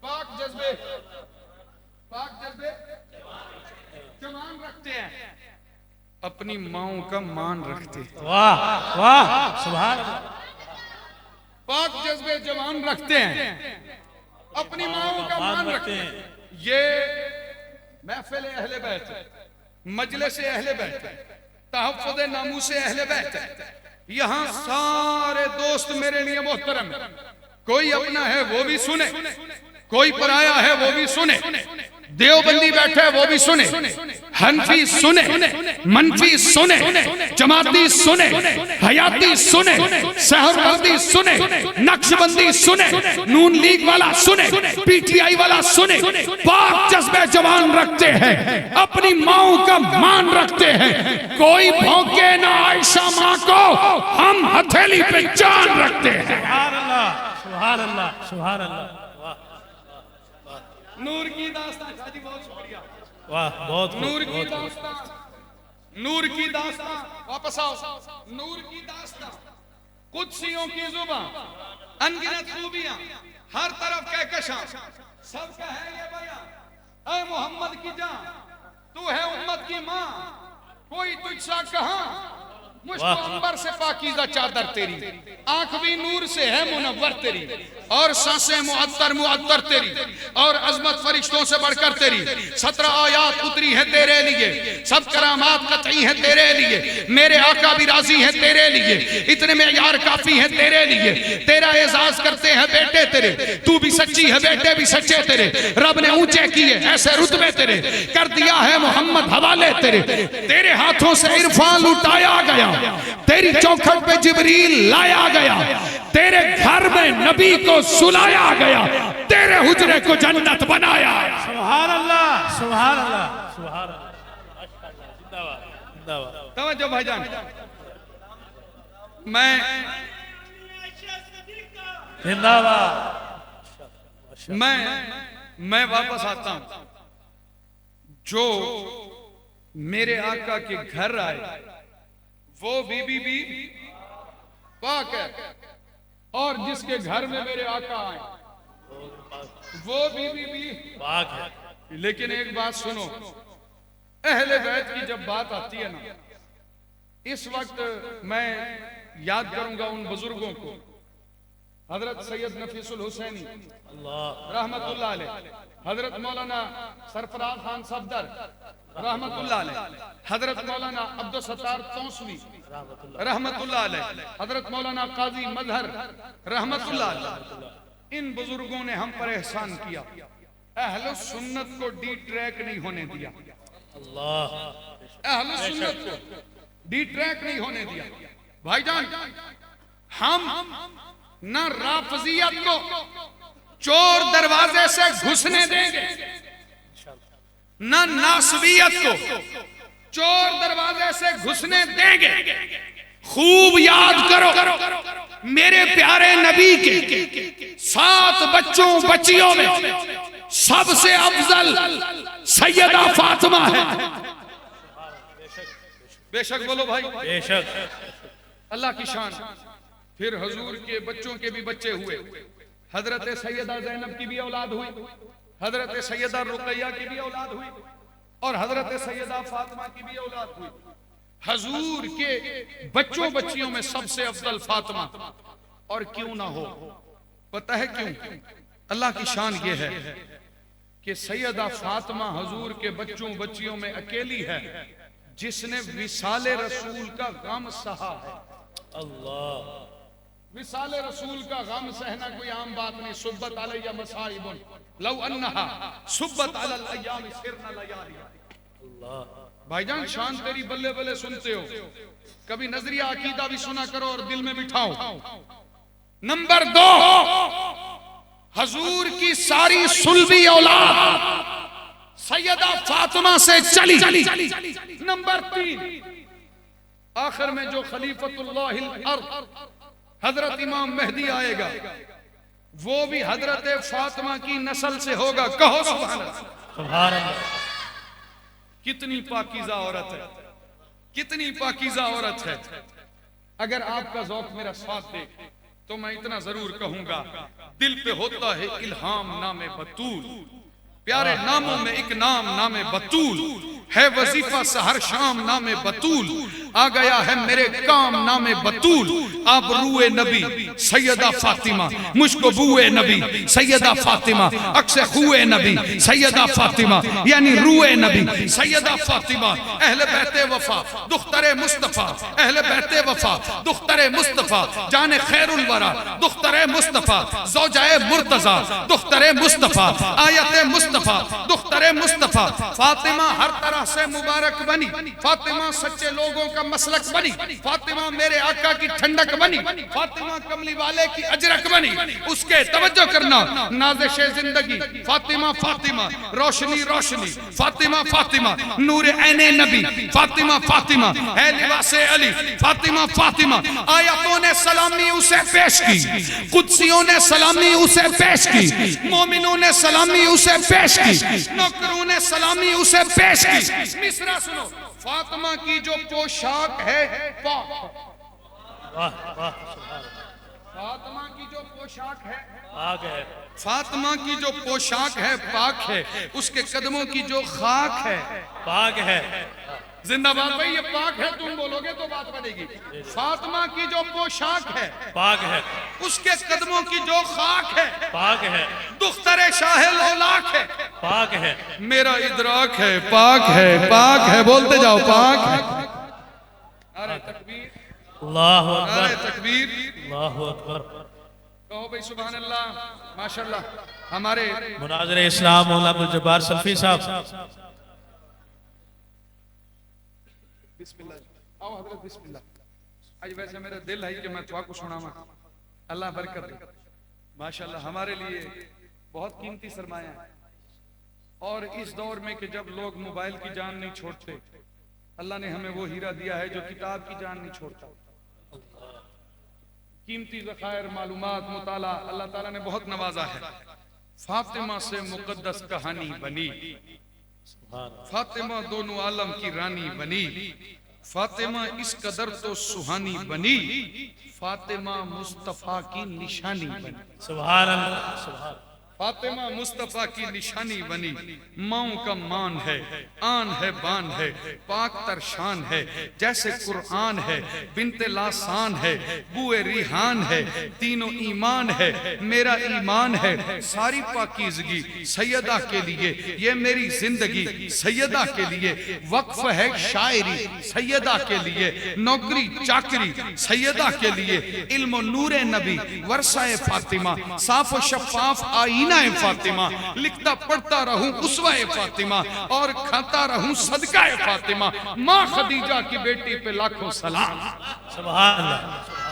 पाक जज्बे जवान रखते हैं, अपनी माओं का मान रखते हैं। वाह वाह, सुभान अल्लाह। पाक जज्बे जवान रखते हैं, अपनी माओं का मान रखते हैं। ये महफिल अहले बैत, मजलिस अहले बैत, तहफ़्फ़ुज़ नामूस अहले बैत। यहाँ सारे दोस्त मेरे लिए मोहतरम है। कोई अपना है वो भी सुने, कोई पराया है वो भी सुने, देवबंदी बैठे वो भी सुने, हनफी सुने, मनफी सुने, जमाती सुने, हयाती सुने, सहरवर्दी सुने, नक्शबंदी सुने, नून लीग वाला सुने, पीटीआई वाला सुने, पाक जज्बे जवान रखते हैं, अपनी माओ का मान रखते हैं, कोई भौंके ना आयशा माँ को, हम हथेली पे जान रखते हैं। सुभान अल्लाह, सुभान अल्लाह, सुभान अल्लाह। नूर की दास्तान, शादी बहुत शुक्रिया। वाह, बहुत नूर की दास्तान, नूर की दास्तान, वापस आओ। नूर की दास्तान, कुदसियों की जुबान, अनगिनत खूबियां, हर तरफ कहकशां, सबका है ये बयान, ऐ मोहम्मद की जान, तू है उम्मत की मां, कोई तुझसा कहां, मुझको अंबर से पाकीज़ा चादर तेरी, आंख भी नूर से है मुनव्वर तेरी, और सांसें मुअत्तर मुअत्तर तेरी, और अजमत फरिश्तों से बढ़कर तेरी, 17 आयात उतरी है तेरे लिए, सब करामात कतई है तेरे लिए, मेरे आका भी राजी है तेरे लिए, इतने में यार काफी है तेरे लिए, तेरा एजाज करते हैं बेटे तेरे, तू भी सच्ची है बेटे भी सच्चे तेरे, रब ने ऊंचे किए ऐसे रुतबे तेरे, कर दिया है मोहम्मद हवाले तेरे, तेरे हाथों से इरफान लुटाया गया, तेरी चौखट पे जिब्रील लाया गया, तेरे घर में नबी को सुलाया गया, तेरे हुजरे को जन्नत बनाया। सुभान अल्लाह, सुभान अल्लाह, सुभान अल्लाह। जिंदाबाद, जिंदाबाद। तवज्जो भाईजान, मैं जिंदाबाद। मैं वापस आता हूं। जो मेरे आका के घर आए वो बीबी भी पाक है, और जिसके घर में मेरे आका आए वो बीबी भी पाक है। लेकिन एक बात सुनो, अहले बैत की जब बात आती है ना, इस वक्त मैं याद करूंगा उन बुजुर्गों को, हजरत सैयद नफीसुल हुसैनी रहमतुल्लाह अलैह, हजरत मौलाना सरफराज खान सफदर रहमतुल्लाह अलैह, हजरत मौलाना अब्दुल सत्तार तौसवी रहमतुल्लाह अलैह, हजरत मौलाना काजी मजहर रहमतुल्लाह अलैह, इन बुजुर्गों ने हम पर एहसान किया, अहले सुन्नत को डी ट्रैक नहीं होने दिया, अहले सुन्नत को डी ट्रैक नहीं होने दिया। भाईजान, हम ना राफजियत को चोर दरवाजे से घुसने देंगे, ना नासबियत को चोर दरवाजे से घुसने देंगे। खूब याद करो, मेरे प्यारे नबी के 7 बच्चों बच्चियों में सबसे अफजल सैयदा फातिमा है। बेशक बोलो भाई, बेशक। अल्लाह की शान। फिर हुजूर के बच्चों के भी बच्चे हुए, हजरत सैयदा ज़ैनब की भी औलाद हुई, हजरत सैयदा रुकैया की भी औलाद हुई, और हजरत सैयदा फातिमा की भी औलाद हुई। हुजूर के बच्चों बच्चियों में सबसे अफजल फातिमा, और क्यों ना हो, पता है क्यों? अल्लाह की शान ये है कि सैयदा फातिमा हुजूर के बच्चों बच्चियों में अकेली है जिसने विसाले रसूल का गम सहा है। अल्लाह, विसाले रसूल का गम सहना कोई आम बात नहीं। सुब्बत अलैया मसाइबुन लौ अन्नहा सुब्बत अलल अय्याम सिरना लयाली। अल्लाह भाईजान, शान तेरी बल्ले बल्ले सुनते हो, कभी नजरिया अकीदा भी सुना करो और दिल में बिठाओ। नंबर 2, हुजूर की सारी सुल्बी औलाद सैयदा फातिमा से चली। नंबर 3, आखिर में जो खलीफतुल्लाहिल अर्द हजरत इमाम मेहदी आएगा वो भी हजरत फातिमा की नस्ल से होगा। कहो सुभान अल्लाह। कितनी पाकीज़ा औरत है, कितनी पाकीज़ा औरत है। अगर आपका ज़ौक़ मेरा साथ दे तो मैं इतना जरूर कहूंगा, दिल पे होता है इल्हाम नामे बतूल, प्यारे नामों में एक नाम नामे बतूल है, वजीफा सहर शाम नामे बतूल, आ गया है मेरे काम नामे बतूल। आप रूए नबी सैयदा फातिमा, मुझको बुए नबी सैयदा फातिमा, अक्से हुए नबी सैयदा फातिमा, यानी रूए नबी सैयदा फातिमा, अहले बैते वफा दुख्तरे मुस्तफा, अहले बैते वफा दुख्तरे मुस्तफा, जाने खैरुल वरा दुख्तरे मुस्तफा, ज़ौजाए मुर्तज़ा दुख्तरे मुस्तफा, आयते मुस्तफा दुख्तरे मुस्तफा। फातिमा हर तरह से मुबारक बनी, फातिमा सच्चे लोगों का मसलक बनी, फातिमा मेरे आका की ठंडक बनी, फातिमा कमली वाले की अजरक बनी। उसके तवज्जो करना, नाज़िशे जिंदगी फातिमा फातिमा, रोशनी रोशनी फातिमा फातिमा, नूर ऐने नबी फातिमा फातिमा, है लिबासे अली फातिमा फातिमा। आयतों ने सलामी उसे पेश की, कुदसियों ने सलामी उसे पेश की, मोमिनों ने सलामी उसे पेश की, नौकरों ने सलामी उसे पेश की। मिसरा सुनो, फातिमा की जो पोशाक है पाक, फातिमा की जो पोशाक है पाक है, फातिमा की जो पोशाक है पाक है, उसके कदमों की जो खाक है पाक है। जिंदाबाद भाई, ये पाक है तुम बोलोगे तो बात बनेगी। फातिमा की जो पोशाक है पाक है, उसके कदमों की जो खाक है पाक है, दुख्तरे शाहे लौलाक है पाक है। मेरा इदराक है पाक है, पाक है, बोलते जाओ पाक है। अरे तकबीर, अल्लाहु अरे अकबर, तकबीर, अल्लाहु अकबर। कहो भाई सुभान अल्लाह, माशाल्लाह। हमारे मुनाज़िर इस्लाम मौलाना अब्दुल जब्बार सल्फी साहब, बिस्मिल्लाह, आओ हजरत बिस्मिल्लाह। आज वैसे मेरा दिल है कि मैं तुआ को सुनावा, अल्लाह बरकत दे। माशाल्लाह हमारे लिए बहुत कीमती सरमाया है। और इस दौर में कि जब लोग मोबाइल की जान नहीं छोड़ते, अल्लाह ने हमें वो हीरा दिया है जो किताब की जान नहीं छोड़ता। कीमती ज़खायर मालूमात मुताला अल्लाह ताला ने बहुत नवाजा है। फातिमा से मुकद्दस कहानी बनी, फातिमा दोनों आलम की रानी बनी, फातिमा इस कदर तो सुहानी बनी, फातिमा मुस्तफा की निशानी बनी। सुभान अल्लाह, सुभान। फातिमा मुस्तफा की निशानी बनी। माओ का मान है, आन है, बान है, पाक तरशान है, जैसे कुरान है, बिनते लासान है, बुए रिहान है, तीनों ईमान है, मेरा ईमान है। सारी पाकीज़गी सैयदा के लिए, ये मेरी जिंदगी सैयदा के लिए, वक्फ है शायरी सैयदा के लिए, नौकरी चाकरी सैयदा के लिए, इल्म नूरे नबी वर्षाए फातिमा, साफ शफाफ आईना फातिमा, लिखता पढ़ता रहूं उसवाए फातिमा, और खाता रहूं सदकाए फातिमा। माँ खदीजा की बेटी पे लाखों सलाम। सुभान अल्लाह,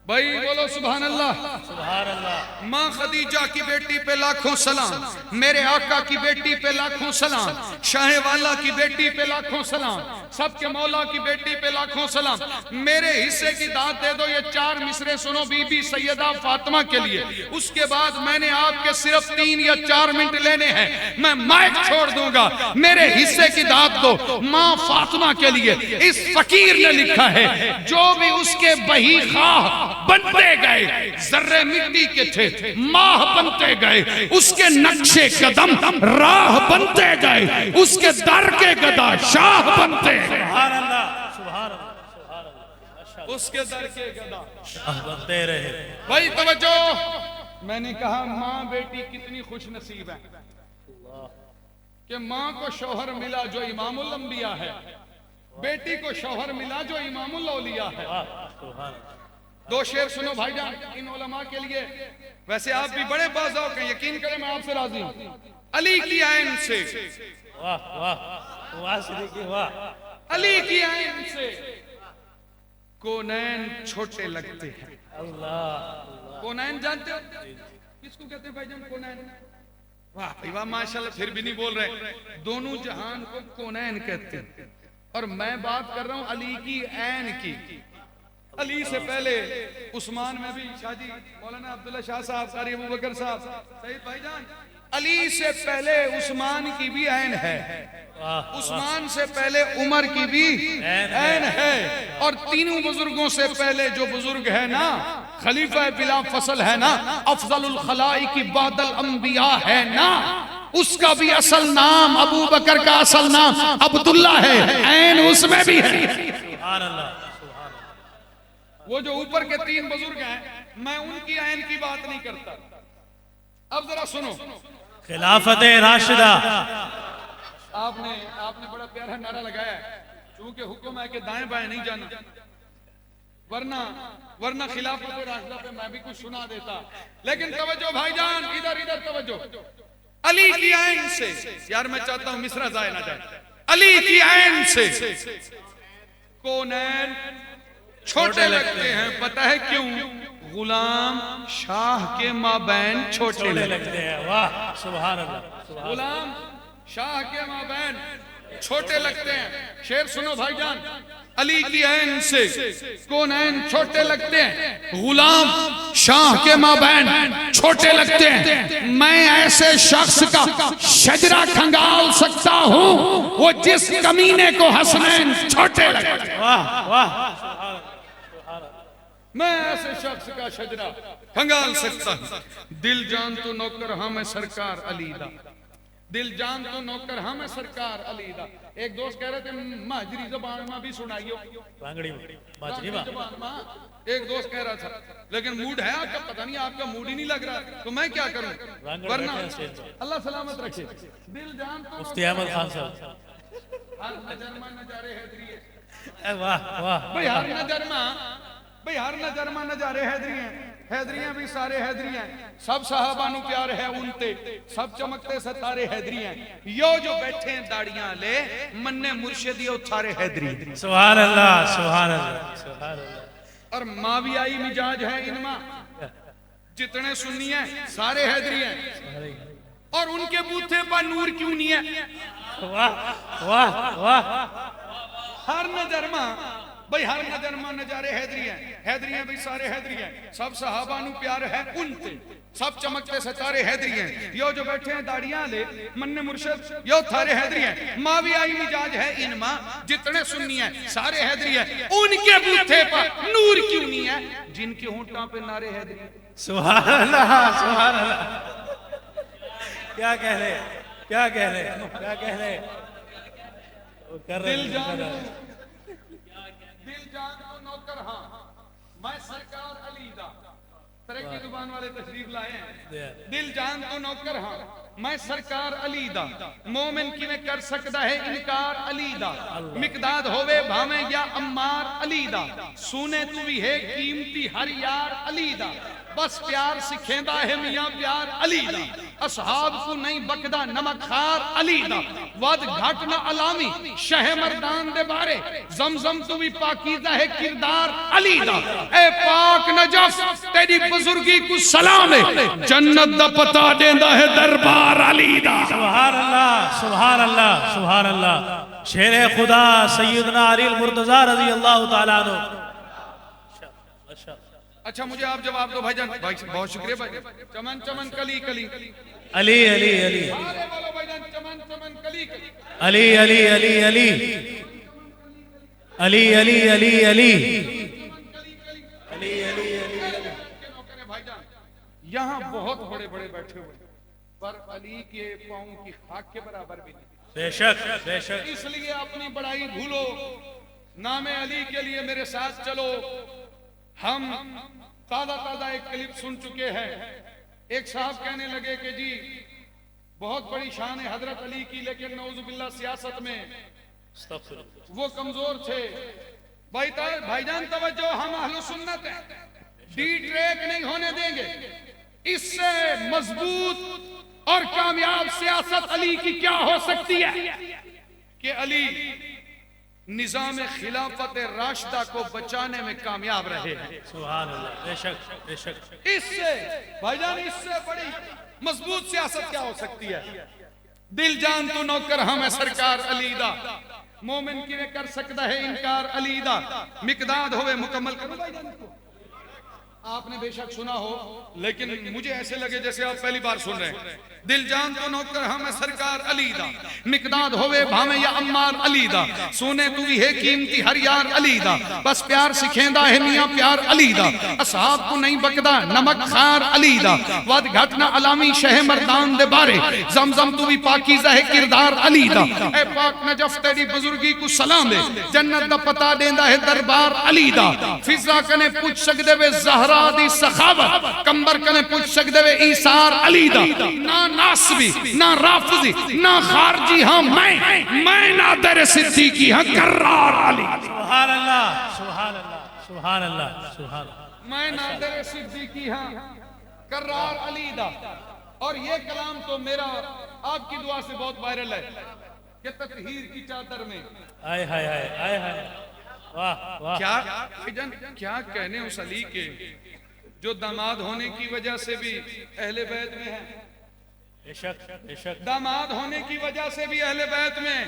भाई बोलो सुभान अल्लाह, सुभान अल्लाह। माँ खदीजा की बेटी पे लाखों सलाम, मेरे आका की बेटी पे लाखों सलाम, शाहे वाला की बेटी पे लाखों सलाम, सबके मौला की बेटी पे लाखों सलाम। मेरे हिस्से की दात दे दो। ये 4 मिसरे सुनो बीबी सैयदा फातिमा के लिए। उसके बाद मैंने आपके सिर्फ 3 या 4 मिनट लेने हैं, मैं माइक छोड़ दूंगा। मेरे हिस्से की दात दो माँ फातिमा के लिए। इस फकीर ने लिखा है, जो भी उसके बही खाह बनते गए, जर्रे मिट्टी के थे माह बनते गए, उसके नक्शे कदम राह बनते गए, उसके दर के गदा शाह बनते गए। सुभान अल्लाह, सुभान अल्लाह, सुभान अल्लाह। उसके दर के गदा शाह बनते रहे। भाई तवज्जो, मैंने कहा माँ बेटी कितनी खुश नसीब है कि माँ को शौहर मिला जो इमामुल अंबिया है, बेटी को शौहर मिला जो इमामुल औलिया है। सुभान। 2 शेर सुनो भाईजान इन उलमा के लिए। वैसे आप भी बड़े बाज़ौक़ हैं, यकीन करें मैं आपसे राजी हूं। अली की आइन से, वाह वाह वाह सिद्दीकी वाह। अली की आइन से कोनैन छोटे लगते हैं। अल्लाह, कोनैन जानते हो किसको कहते हैं भाईजान? कोनैन। वाह भाई वाह, माशाल्लाह, फिर भी नहीं बोल रहे। दोनों जहान को कोनैन कहते हैं। और मैं बात कर रहा हूं अली की ऐन की। अली से पहले उस्मान में भी शादी, मौलाना अब्दुल्ला शाह साहब, कारी अबू बकर साहब, सईद भाईजान, अली से पहले उस्मान की भी ऐन है, उस्मान से पहले उमर की भी ऐन है, और तीनों बुजुर्गों से पहले जो बुजुर्ग है ना, खलीफा बिला फसल है ना, अफजलुल खलाइक बादल अंबिया है ना, उसका भी असल नाम अबू बकर का असल नाम अब्दुल्ला है, ऐन उसमें भी है। सुभान अल्लाह, सुभान अल्लाह। वो जो ऊपर के 3 बुजुर्ग हैं, मैं उनकी आयन की बात नहीं करता। अब जरा सुनो, खिलाफत राशिदा। आपने बड़ा प्यारा नारा लगाया है, क्योंकि हुक्म है कि दाएं बाएं नहीं जाना, वरना खिलाफत राशिदा पे मैं भी कुछ सुना देता। लेकिन तवज्जो भाईजान, इधर तवज्जो। अली की आयन से, यार मैं चाहता हूं मिसरा जाए ना जाए, अली की आयन से कौनैन छोटे लगते हैं। पता है क्यों? गुलाम शाह के माबैन छोटे लगते हैं। वाह सुभान अल्लाह, गुलाम शाह के माबैन छोटे लगते हैं। शेर सुनो भाईजान, अली की ऐन से कौनैन छोटे लगते हैं, गुलाम शाह के माबैन छोटे लगते हैं। मैं ऐसे शख्स का शजरा खंगाल सकता हूँ, वो जिस कमीने को हसनैन छोटे लगते हैं। वाह वाह, मैं ऐसे शख्स का शजरा खंगाल सकता हूँ। दिल जान तो नौकर हाँ मैं सरकार अली दा, दिल जान तो नौकर हाँ मैं सरकार अली दा। एक दोस्त कह रहे थे माजरी जबान में भी सुनाइयो, माजरी जबान में एक दोस्त कह रहा था, लेकिन मूड है आपका, पता नहीं आपका मूड ही नहीं लग रहा, तो मैं क्या करूं? वरना अल्लाह सलामत रखे। दिल जान तो मुफ्ती अहमद खान साहब, हर नजर में नजारे हैदरी है। वाह वाह भाई हर नजर में नजारे हैदरी हैं। हैदरियां भी सारे हैदरी हैं, सब साहबानु प्यार है उनते, सब चमकते सितारे हैदरी हैं। यो जो बैठे हैं दाढ़ियां ले, मन्ने मुर्शिद यो थारे हैदरी। सुभान अल्लाह, सुभान अल्लाह, सुभान अल्लाह। और मावियाई मिजाज है इनमा, जितने सुन्नी हैं सारे हैदरी हैं। और उनके बूथे पर नूर क्यों नहीं है? वाह वाह वाह। हर नजर में भाई हर नजर में नजारे हैदरी हैं। हैदरियां भी सारे हैदरी हैं, सब सहाबानु प्यार है उनते, सब चमकते सितारे हैदरी हैं। यो जो बैठे हैं दाढ़ियां ले, मन्ने मुर्शिद यो थारे हैदरी हैं। मावियाई मिजाज है इनमा, जितने सुन्नी हैं सारे हैदरी हैं। उनके बूथे पर नूर क्यों नहीं है, जिनके होंठों पे नारे हैदरी। सुभान अल्लाह, सुभान अल्लाह। क्या कह रहे, क्या कह रहे, क्या कह रहे? दिल जान तो नौकर हाँ मैं सरकार अली दा। तरक्की जुबान वाले तशरीफ लाए हैं। दिल जान तो नौकर हाँ मैं सरकार अली दा, मोमिन किवें कर सकता है इनकार अली दा। मिकदाद होवे भावे या अम्मार अली दा, सुने तू भी है कीमती हर यार अली दा। बस प्यार सिखेंदा है मियां प्यार अली दा, असहाब को नहीं बकदा नमक खार अली दा। वद घट न अलामी शह मर्दान दे बारे, जमजम तू भी पाकीज़ा है किरदार अली दा। ए पाक नजफ तेरी बुजुर्गी को सलाम है, जन्नत दा पता देंदा है दरबार अली दा। सुभान अल्लाह, सुभान अल्लाह, सुभान अल्लाह। शेर खुदा सैयदना अली मुर्तजा रज़ी अल्लाह तआला अन्हु। अच्छा मुझे आप जवाब दो भाईजान। भाई बहुत शुक्रिया भाई। चमन चमन कली कली अली अली अली, अरे बोलो भाईजान, चमन चमन कली कली अली अली अली अली अली अली अली अली अली अली अली। भाईजान यहाँ बहुत बड़े बड़े बैठे हुए, पर अली के पाँव की खाक के बराबर भी नहीं। बेशक बेशक। इसलिए अपनी बड़ाई भूलो, नामे अली के लिए मेरे साथ चलो। हम ताजा एक क्लिप सुन चुके हैं। एक साहब कहने लगे कि जी बहुत बड़ी शान है हजरत अली की, लेकिन नौजुबिल्लाह सियासत में वो कमजोर थे। भाईजान तवज्जो, हम अहले सुन्नत हैं, डी ट्रैक नहीं होने देंगे। इससे मजबूत और कामयाब सियासत अली की क्या हो सकती है कि अली निजाम खिलाफत राशिदा को बचाने में कामयाब रहे। सुभान अल्लाह, बेशक बेशक। इससे भाईजान इससे बड़ी मजबूत सियासत क्या हो सकती है? दिल जान तो नौकर हम सरकार अली दा, मोमिन किवें कर सकता है इनकार अली दा। मिकदाद होवे मुकम्मल करो भाईजान को। आपने बेशक सुना हो, लेकिन मुझे ऐसे लगे जैसे आप पहली बार सुन रहे हैं। दिल जान तो नौकर हम सरकार अली दा, मिकदाद होवे भावे या अम्मार अली दा, सोने तू भी है कीमती हर यार अली दा, बस प्यार सिखेंदा है मियां प्यार अली दा, असहाब को नहीं बकदा नमक खार अली दा, वद घटना अलामी शह मर्दान दे बारे, जमजम तू भी पाकीज़ा है किरदार अली दा, ए पाक नजफ तेरी बुजुर्गी को सलाम दे, जन्नत दा पता देंदा है दरबार अली दा, फिजा कने पूछ सकदे वे ज़हरा दी सखावत, कंबर कने पूछ सकदे वे ईसार अली दा, ना नासबी ना राफजी ना खारजी, हाँ मैं नादर सिद्दीकी हाँ कर्रार अली। सुभान अल्लाह सुभान अल्लाह सुभान अल्लाह सुभान अल्लाह। मैं नादर सिद्दीकी हाँ कर्रार अली दा। और ये कलाम तो मेरा आपकी दुआ से बहुत वायरल है कि तत्हीर की चादर में, आय हाय हाय आय हाय, वाह वाह। क्या भाईजान क्या कहने उस अली के जो दामाद होने की वजह से भी अहले बैत में है, बेशक बेशक, दामाद होने की वजह से भी अहले बैत में,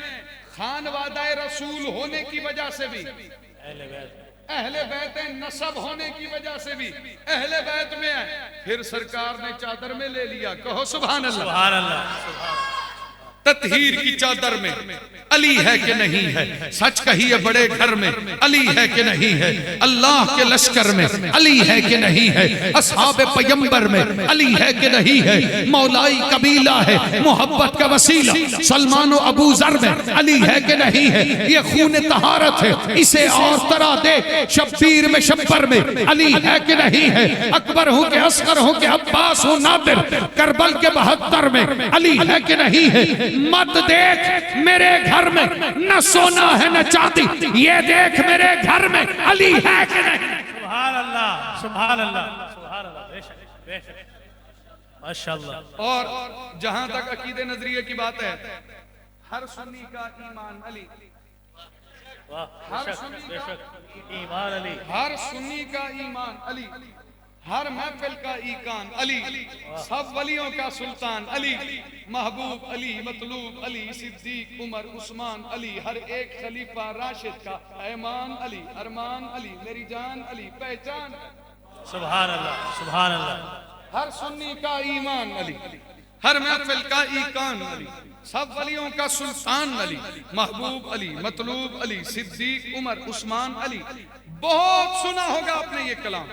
खान वादाए रसूल होने की वजह से भी अहले बैत, अहले बैत नसब होने की वजह से भी अहले बैत में है, फिर सरकार ने चादर में ले लिया। कहो सुभान अल्लाह। सुभान अल्लाह। तत्हीर की चादर में अली है कि नहीं है, सच कहिए बड़े घर में अली है कि नहीं है, अल्लाह के लश्कर में अली है कि नहीं है, असहाब पैगंबर में अली है कि नहीं है, मौलाई कबीला है मोहब्बत का वसीला, सलमान और अबू जर में अली है कि नहीं है, ये खून तहारत है इसे और तरह दे, शब्बीर में शब्बर में अली है कि नहीं है, अकबर हो के असगर हो के अब्बास हो नादिर, करबल के 72 में अली है कि नहीं है, मत देख मेरे घर में न सोना है न चांदी, ये देख मेरे घर में अली है कि नहीं। सुभान अल्लाह सुभान अल्लाह सुभान अल्लाह, बेशक बेशक, माशाअल्लाह। और जहां तक अकीदे नजरिए की बात है, हर सुन्नी का ईमान अली, वाह बेशक बेशक, ईमान अली, हर सुन्नी का ईमान अली, हर महफिल का ईकान अली, सब वलियों का सुल्तान अली, महबूब अली, मतलूब अली, सिद्दीक उमर उस्मान अली, हर एक खलीफा राशिद का ऐमान अली, अरमान अली, मेरी जान अली, पहचान। सुभान अल्लाह सुभान अल्लाह। हर सुन्नी का ईमान अली, हर महफिल का ईकान अली, सब वलियों का सुल्तान अली, महबूब अली, मतलूब अली, सिद्दीक उमर उस्मान अली। बहुत सुना होगा आपने ये कलाम,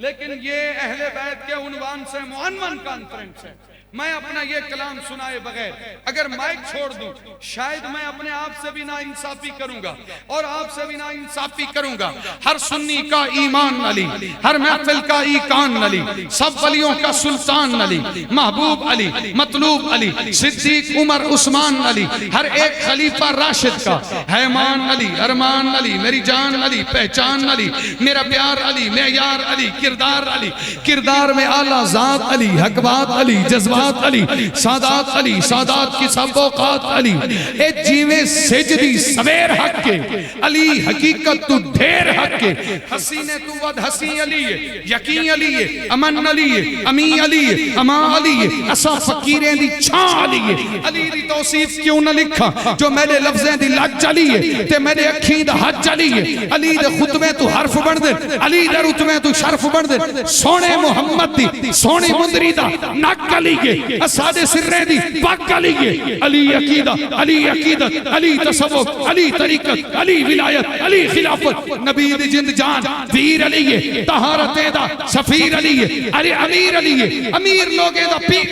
लेकिन ये अहले बैत के उन्वान से मुअन्वन कॉन्फ्रेंस है। मैं अपना ये कलाम सुनाए बगैर अगर माइक छोड़ दूं, शायद मैं अपने आप से भी ना इंसाफी करूंगा और आपसे भी ना इंसाफी करूंगा। हर सुन्नी का ईमान अली, हर महफिल का ईकान अली, सब वलियों का सुल्तान अली, महबूब अली, मतलूब अली, सिद्दीक उमर उस्मान अली, हर एक खलीफा राशिद का हैमान अली, अरमान अली, मेरी जान अली, पहचान अली, मेरा प्यार अली, मेयार अली, किरदार अली, किरदार में आला जात अली, हकबात अली, जज्बात अली, सादात अली, सादात की सब औकात अली, ए जीवे सेजदी सवेर हक के अली, हकीकत तू ढेर हक के, हसीने तू वद हसी अली है, यकीन अली है, अमन अली है, अमी अली है, अमा अली है, असा फकीरें दी छां अली है। अली दी तौसीफ क्यों न लिखा जो मेरे लफ्ज़ें दी लज अली है ते मेरे अखीं दा हज अली है। अली दे खुतबे तू हरफ बन दे, अली दे रुतबे तू शर्फ बन दे, सोने मुहम्मद दी सोनी मुंदरी दा नक अली है, सादे सिर्रे दी पक अली है। अली अकीदा, अली अकीदत, अली तसव्वुफ, अली तरीकत, अली विलायत, अली खिलाफत, नबी दी जिंद जान वीर अली है, तहारते दा सफीर अली है, अली अमीर अली है, अमीर लोगे दा पीर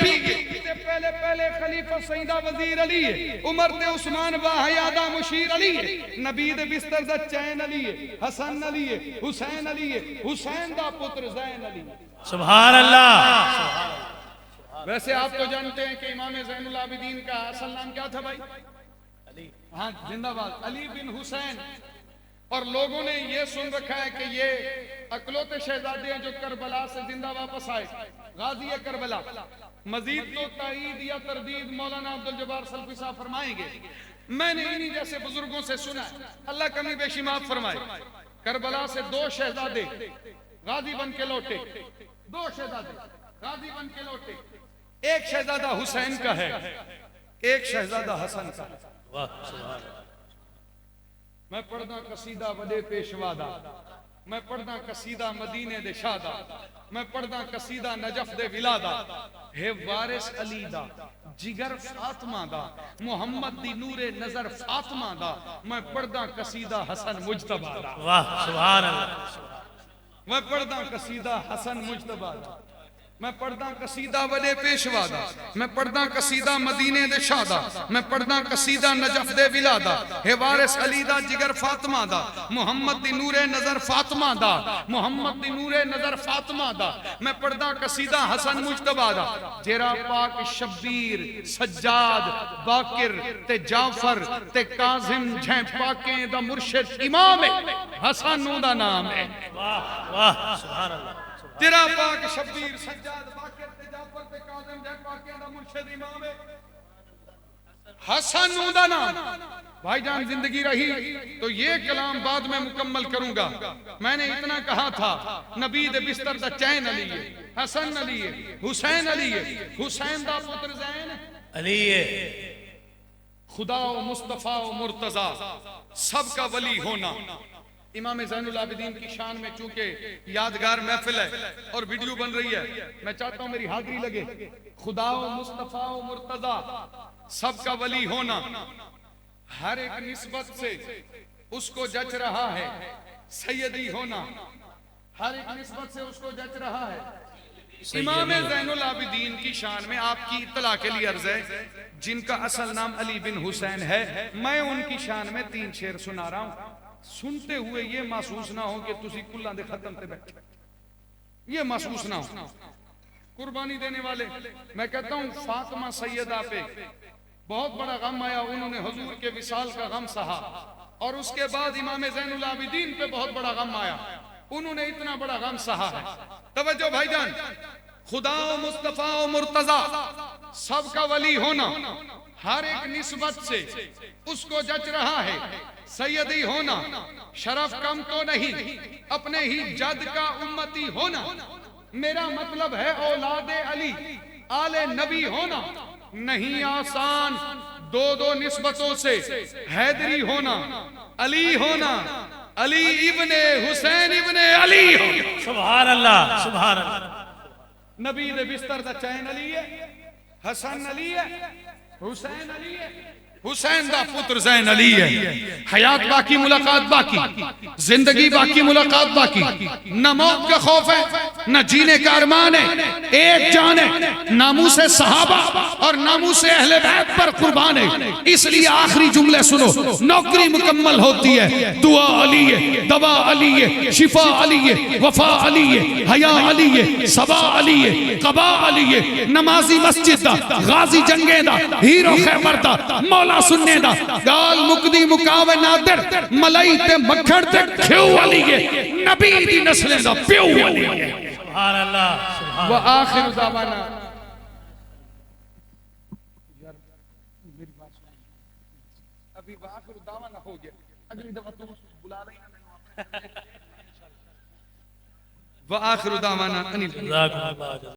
पहले पहले खलीफा सईदा वजीर अली है, उमर ते उस्मान बाहयादा मुशीर अली है, नबी दे बिस्तर दा चैन अली है, हसन अली है, हुसैन अली है, हुसैन दा पुत्र ज़ैन अली। सुभान अल्लाह। वैसे आप तो जानते हैं कि इमाम ज़ैनुल आबिदीन का असल नाम क्या था भाई? अली। हाँ जिंदाबाद, अली बिन हुसैन। और लोगों ने ये सुन रखा है कि ये अकलौते शहजादे हैं जो करबला से जिंदा वापस आए, गाजी करबला। मजीद तो ताईद या तरदीद मौलाना अब्दुल जब्बार सल्फी साहब फरमाएंगे। मैंने इन्हीं जैसे बुजुर्गों से सुना है, अल्लाह कमी बेशी माफ फरमाए। करबला से 2 शहजादे गाजी बन के लौटे, 2 शहजादे गाजी बन के लौटे। एक शहजादा हुसैन का है, एक शहजादा हसन का है। मैं पढ़ना कसीदा बड़े पेशवादा, मैं पढ़दा कसीदा मदीने दे शादा, मैं पढ़दा कसीदा नजफ दे विलादा, हे वारिस अली दा जिगर फातिमा दा, मुहम्मद दी नूरे नजर फातिमा दा, मैं पढ़दा कसीदा हसन मुजतबा दा। वाह सुभान अल्लाह। मैं पढ़दा कसीदा हसन मुजतबा दा, मैं पढ़दा कसीदा वडे पेशवा दा, मैं पढ़दा कसीदा मदीने दे शादा, मैं पढ़दा कसीदा नजफ दे विलादा, हे वारिस अली दा जिगर फातिमा दा, मुहम्मद दी नूरे नजर फातिमा दा, मुहम्मद दी नूरे नजर फातिमा दा, मैं पढ़दा कसीदा हसन मुजतबा दा, जेरा पाक शब्बीर सज्जाद बाकिर ते जाफर ते काजिम झै पाके दा मुर्शिद इमाम है, हसन दा नाम है। वाह वाह सुभान अल्लाह। तेरा पाक शब्बीर सज्जाद बाकिर ते जाफर ते काजिम झै पाके दा मुर्शिद इमाम है, हसन दा नाम। भाईजान जिंदगी रही तो ये कलाम बाद में मुकम्मल करूंगा। मैंने इतना कहा था नबी दे बिस्तर दा चैन अली है, हसन अली है, हुसैन अली है, हुसैन दा पुत्र ज़ैन अली है। खुदा व मुस्तफा व मुर्तजा सबका वली होना। इमाम ज़ैनुल आबिदीन की शान में चूंकि यादगार महफिल है और वीडियो बन रही है, मैं चाहता हूं मेरी हाजिरी लगे। खुदा व मुस्तफा व मुर्तजा सबका वली होना, हर एक निस्बत से उसको जच रहा है। सैयदी होना, हर एक निस्बत से उसको जच रहा है। इमाम ज़ैनुल आबिदीन की शान में आपकी इत्तला के लिए अर्ज है, जिनका असल नाम अली बिन हुसैन है, मैं उनकी शान में 3 शेर सुना रहा हूं। सुनते हुए ये महसूस ना हो कि तुसी कुल्ला दे खत्म पे बैठे, ये महसूस ना हो। कुर्बानी देने वाले, मैं कहता हूं फातिमा सैयदा पे बहुत बड़ा गम आया, उन्होंने हुजूर के विसाल का गम सहा, और उसके बाद इमाम ज़ैनुल आबिदीन पे बहुत बड़ा गम आया, उन्होंने इतना बड़ा गम सहा है। तवज्जो भाईजान, खुदा व मुस्तफा व मुर्तजा सबका वली होना, हर एक निस्बत से उसको जच रहा है। सैयदी होना, शरफ कम तो नहीं, अपने ही जद का उम्मती होना। मेरा मतलब है औलादे अली आले नबी होना नहीं आसान। 2 निस्बतों से हैदरी होना, अली होना, अली इब्ने हुसैन इब्ने अली होना। सुभान अल्लाह सुभान अल्लाह। नबी दे बिस्तर दा चैन अली है, हसन अली है, हुसैन अली है, हुसैन दा पुत्र ज़ैन अली है। हयात बाकी, मुलाकात बाकी, जिंदगी बाकी, मुलाकात बाकी। न मौत का खौफ है, न जीने का अरमान है। एक जान है, नामूसे सहाबा और नामूसे अहले बैत पर कुर्बान है। इसलिए आखिरी जुमले सुनो, नौकरी मुकम्मल होती है। दुआ अली है, दवा अली है, शिफा अली है, वफा अली है, हया अली है, सबा अली है, कबा अली है, नमाजी मस्जिद दा, गाजी जंगे दा, हीरो खैबर दा, मौला सुनने दा, गाल मुकदी मुकावे नादिर, मलाई ते मक्खड़ ते घ्यू वाली है, नबी दी नस्लें दा प्यो वाली है। सुभान अल्लाह सुभान व आखिर दावाना, अभी व आखिर दावाना हो गया, अगली दफा तुम बुला रही ना। व आखिर दावाना अनिल।